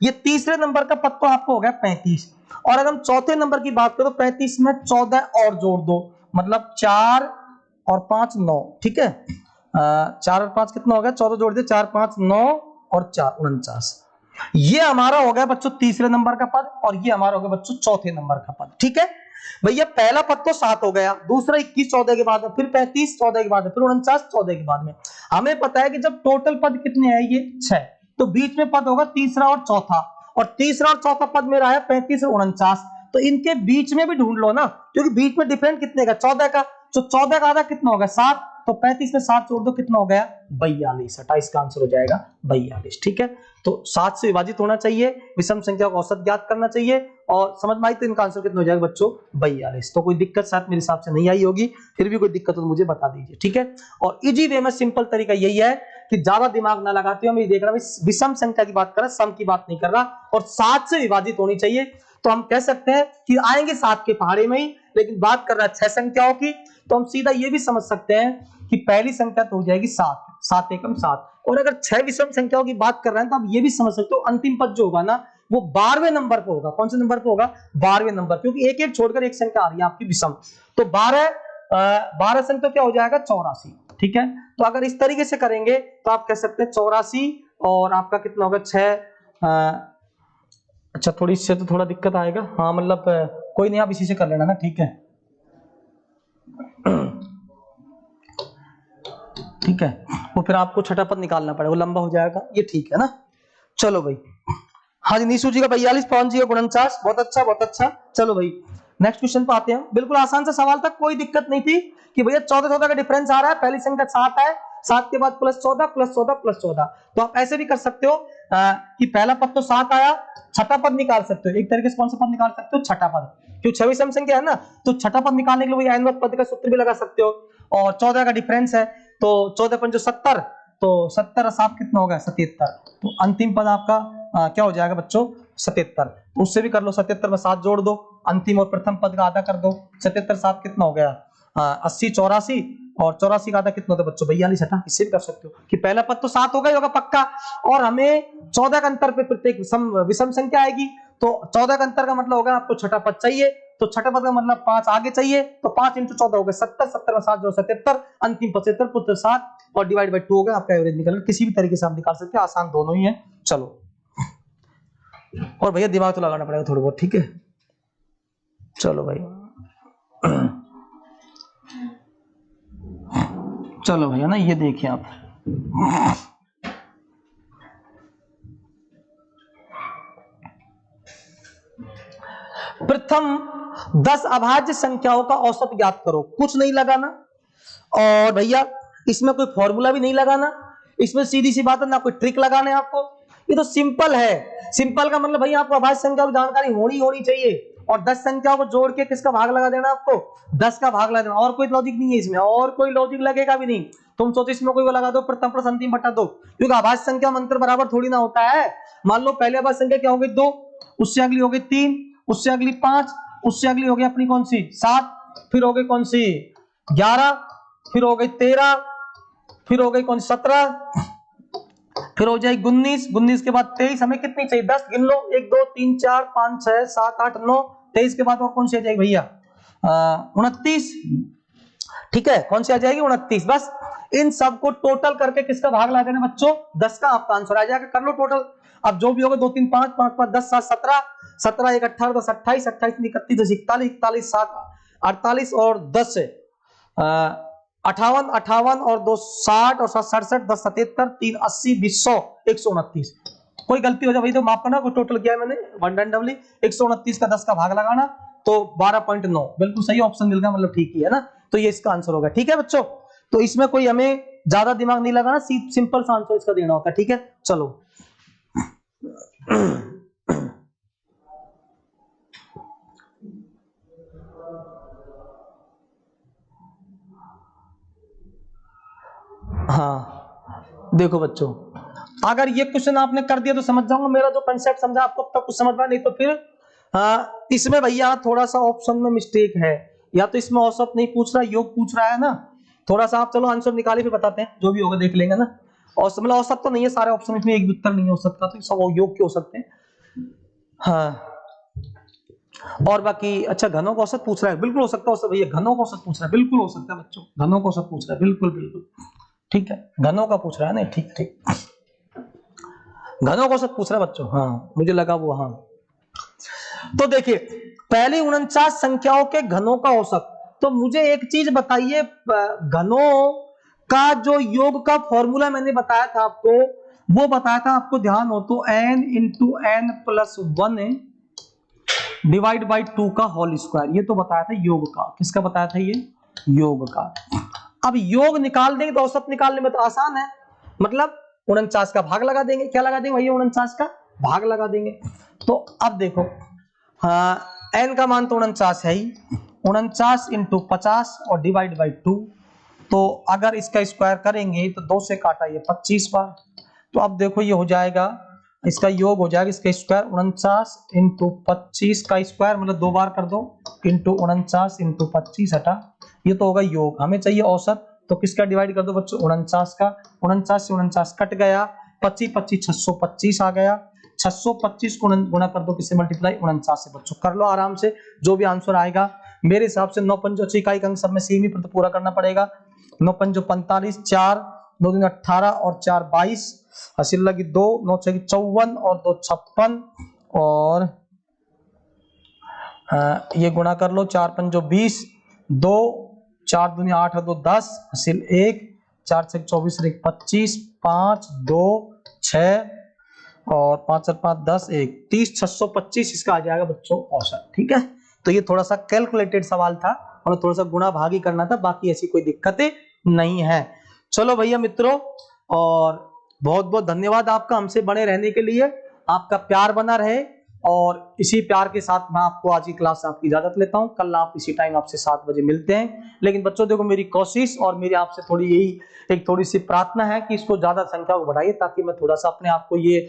ये तीसरे नंबर का पद तो आपको हो गया 35, और अगर हम चौथे नंबर की बात करें तो 35 में 14 और जोड़ दो, मतलब 4 और 5 9। ठीक है, 4 और 5 कितना हो गया? 14 जोड़ दे, 4 5 9 और 4 49। ये हमारा हो गया बच्चों तीसरे नंबर का पद, और ये हमारा हो गया बच्चों चौथे नंबर का पद। ठीक है भैया, पहला पद तो 7 हो गया, दूसरा 21 14 के बाद में, फिर 35 14 के बाद में, फिर 49 14 के बाद में। हमें पता है कि जब टोटल पद कितने हैं? ये 6, तो बीच में पद होगा तीसरा और चौथा, और तीसरा और चौथा पद मेरा है 35 और 49। तो इनके बीच में भी ढूंढ लो ना, क्योंकि बीच में डिफरेंस कितने का? 14 का। तो 14 का आधा कितना होगा? 7, तो 35 में 7 जोड़ दो, कितना हो गया? 42। 28 का आंसर हो जाएगा 42। ठीक है, तो 7 से विभाजित होना चाहिए, विषम संख्या का औसत ज्ञात करना चाहिए, और समझ में आई तो इनका आंसर कितना हो जाएगा बच्चों? 42। तो कोई दिक्कत साथ मेरे हिसाब से नहीं आई होगी, फिर भी कोई दिक्कत हो तो मुझे बता दीजिए। ठीक है, और इजी वे में सिंपल तरीका यही है कि ज्यादा दिमाग ना लगाते हो, मैं देख रहा हूं विषम संख्या की बात कर रहा, सम की बात नहीं कर रहा, और 7 से विभाजित होनी चाहिए। तो हम कह सकते हैं कि आएंगे 7 के पहाड़े में ही, लेकिन बात कर रहा है 6 संख्याओं की, तो हम सीधा ये भी समझ सकते हैं कि पहली संख्या तो हो जाएगी 7, 7 एकम 7। और अगर 6 विषम संख्याओं की बात कर रहे हैं तो आप ये भी समझ सकते हो अंतिम पद जो होगा ना वो 12वें नंबर पर होगा। कौन से नंबर पर होगा? 12वें नंबर, क्योंकि एक एक छोड़कर एक संख्या आ रही है आपकी विषम। तो 12 संख्या क्या हो जाएगा? 84। ठीक है, तो अगर इस तरीके से करेंगे तो आप कह सकते हैं 84, और आपका कितना होगा? 6। अच्छा, थोड़ी इससे तो थोड़ा दिक्कत आएगा, हाँ मतलब कोई नहीं, आप इसी से कर लेना ना। ठीक है, ठीक है, वो फिर आपको छठा पद निकालना पड़ेगा, वो लंबा हो जाएगा, ये ठीक है ना। चलो भाई, हाँ जी, नीशू जी का 42, पवन जी का 49, बहुत अच्छा बहुत अच्छा। चलो भाई नेक्स्ट क्वेश्चन पे आते हैं। बिल्कुल आसान सा सवाल था, कोई दिक्कत नहीं थी कि भैया 14 का डिफरेंस आ रहा है, पहली संख्या 7 है, 7 के बाद +14 +14 +14, तो आप ऐसे भी कर सकते हो कि पहला पद तो 7 आया, छठा पद निकाल सकते हो। एक तरीके से कौन सा पद निकाल सकते हो? छठा पद, क्योंकि 26 सम संख्या है ना, तो छठा पद निकालने के लिए वही n पद का सूत्र भी लगा सकते हो। और 14 का डिफरेंस है, तो 14 पंजो 70, तो 70 और 7 कितना हो गया? 77। तो अंतिम पद आपका क्या हो जाएगा बच्चों? 77। तो उससे भी कर लो, 77 में 7 जोड़ दो, अंतिम और प्रथम पद का आधा कर दो। 77 7 कितना हो गया? 80 84, और 84 का आधा कितना होता है बच्चों? 42 हटा। इससे भी कर सकते हो कि पहला पद तो 7 होगा ही होगा पक्का, और हमें 14 का अंतर पे प्रत्येक विषम संख्या आएगी, तो 14 का अंतर का मतलब होगा आपको छठा पद चाहिए, तो छठा पद का मतलब 5 आगे चाहिए, तो 5 × 14 हो गया 70, 70 में 7 जोड़ 77, अंतिम 75 पुत्र 7 और डिवाइड बाय 2 हो गया आपका एवरेज निकल। किसी भी तरीके से आप निकाल सकते हैं, आसान दोनों ही है। चलो, और भैया दिमाग तो लगाना पड़ेगा थोड़ा बहुत, ठीक है। चलो भाई चलो भैया ना, ये देखिए आप, प्रथम 10 अभाज्य संख्याओं का औसत ज्ञात करो। कुछ नहीं लगाना, और भैया इसमें कोई फॉर्मूला भी नहीं लगाना, इसमें सीधी सी बात है, ना कोई ट्रिक लगाने आपको, ये तो सिंपल है। सिंपल का मतलब भैया आपको अभाज्य संख्या की जानकारी होनी चाहिए, और 10 संख्याओं को जोड़ के किसका भाग लगा देना? आपको 10 का भाग लगा देना, और कोई लॉजिक नहीं है इसमें, और कोई लॉजिक लगेगा भी नहीं। तुम सोचो इसमें कोई वो लगा दो, प्रथम प्लस अंतिम बटा 2, क्योंकि अभाज्य संख्या में अंतर बराबर थोड़ी ना होता है। मान लो पहले अभाज्य संख्या क्या हो गई? 2, उससे अगली हो गई 3, उससे अगली 5, उससे अगली हो गई अपनी कौन सी? 7, फिर हो गई कौन सी? 11, फिर हो गई 13, फिर हो गई कौन? 17, फिर हो जाएगी 19, 19 के बाद 23, हमें कितनी चाहिए? 10 गिन लो, 1 2 3 4 5 6 7 8 9, 23 के बाद और कौन सी आ जाएगी भैया? 29, ठीक है, कौन सी आ जाएगी? 29। बस इन सबको टोटल करके किसका भाग लगा देना बच्चों? 10 का आपका आंसर आ जाएगा। कर लो टोटल, अब जो भी होगा 2 3 5 5 5 10 7 17, 17 1 18 10 28 28 31 10 41 41 7 48 और 10 58 58 और 2 60 और 7 67 10 77 3 80 20 100 129। कोई गलती हो जाए भाई तो माफ करना, कोई टोटल किया है मैंने 1 129 का 10 का भाग लगाना, तो 12.9 बिल्कुल सही ऑप्शन मिल गया, मतलब ठीक ही है ना। तो ये इसका आंसर होगा, ठीक है बच्चों। तो इसमें कोई हमें ज्यादा दिमाग नहीं लगाना, सिंपल सा आंसर इसका देना होता है, ठीक है। चलो हाँ देखो बच्चों, अगर ये क्वेश्चन आपने कर दिया तो समझ जाऊंगा, मेरा जो कंसेप्ट समझा आपको तब कुछ समझ में नहीं, तो फिर इसमें भैया थोड़ा सा ऑप्शन में मिस्टेक है, या तो इसमें औसत नहीं पूछ रहा, योग पूछ रहा है ना, थोड़ा सा आप चलो आंसर निकाले फिर बताते हैं, जो भी होगा देख लेंगे ना। और मतलब औसत तो नहीं है सारे ऑप्शन, इसमें एक भी उत्तर नहीं हो सकता, तो सब योग के हो सकते हैं। हाँ, और बाकी अच्छा घनों का औसत पूछ रहा है, बिल्कुल हो सकता है भैया, घनों का औसत पूछ रहा है, बिल्कुल हो सकता है बच्चों, घनों का औसत पूछ रहा है, बिल्कुल बिल्कुल ठीक है, घनों का पूछ रहा है ना, ठीक ठीक, घनों का औसत पूछ रहा है बच्चों, हाँ मुझे लगा वो, हाँ। तो देखिए पहली 49 संख्याओं के घनों का औसत, तो मुझे एक चीज बताइए, घनों का जो योग का फॉर्मूला मैंने बताया था आपको, वो बताया था आपको, ध्यान हो तो n × n+1 डिवाइड बाई 2 का होल स्क्वायर, ये तो बताया था योग का। किसका बताया था? ये योग का। अब योग निकाल देंगे तो औसत निकालने में तो आसान है, मतलब 49 का भाग लगा देंगे। क्या लगा देंगे भैया? 49 का भाग लगा देंगे। तो अब देखो, हाँ n का मान तो 49 है ही, 49 × 50 और डिवाइड बाई 2, तो अगर इसका स्क्वायर करेंगे तो 2 से काटा ये 25 बार, तो अब देखो ये हो जाएगा, इसका योग हो जाएगा, इसका स्क्वायर 49 × 25 का स्क्वायर, मतलब 2 बार कर दो, इंटू 49 × 25 हटा, ये तो होगा योग। हमें चाहिए औसत, तो किसका डिवाइड कर दो बच्चों? 49 का। 49 से 49 कट गया, 25 25 625 आ गया, 625 को गुणा कर दो, किससे मल्टीप्लाई? 49 से। बच्चों कर लो आराम से, जो भी आंसर आएगा। मेरे हिसाब से 9 5 इकाई का अंक सब में सेम ही पूरा करना पड़ेगा। 9 5 45, 4 2 3 18 और 4 22, हासिल लगी 2 9 6 54 और 2 56, और ये गुणा कर लो, 4 5 20, 2 4 दूनी 8 और 2 10, हासिल 1 4 से 24 से 25, 5 2 6 और 5 और 5 10 1 30 625 इसका आ जाएगा बच्चों औसत। ठीक है, तो ये थोड़ा सा कैलकुलेटेड सवाल था और थोड़ा सा गुणा भागी करना था, बाकी ऐसी कोई दिक्कतें नहीं है। चलो भैया मित्रों, और बहुत बहुत धन्यवाद आपका हमसे बने रहने के लिए, आपका प्यार बना रहे और इसी प्यार के साथ मैं आपको आज की क्लास से आपकी इजाजत लेता हूं। कल आप इसी टाइम आपसे 7 बजे मिलते हैं। लेकिन बच्चों देखो, मेरी कोशिश और मेरी आपसे थोड़ी सी प्रार्थना है कि इसको ज्यादा संख्या को बढ़ाइए, ताकि मैं थोड़ा सा अपने आप को ये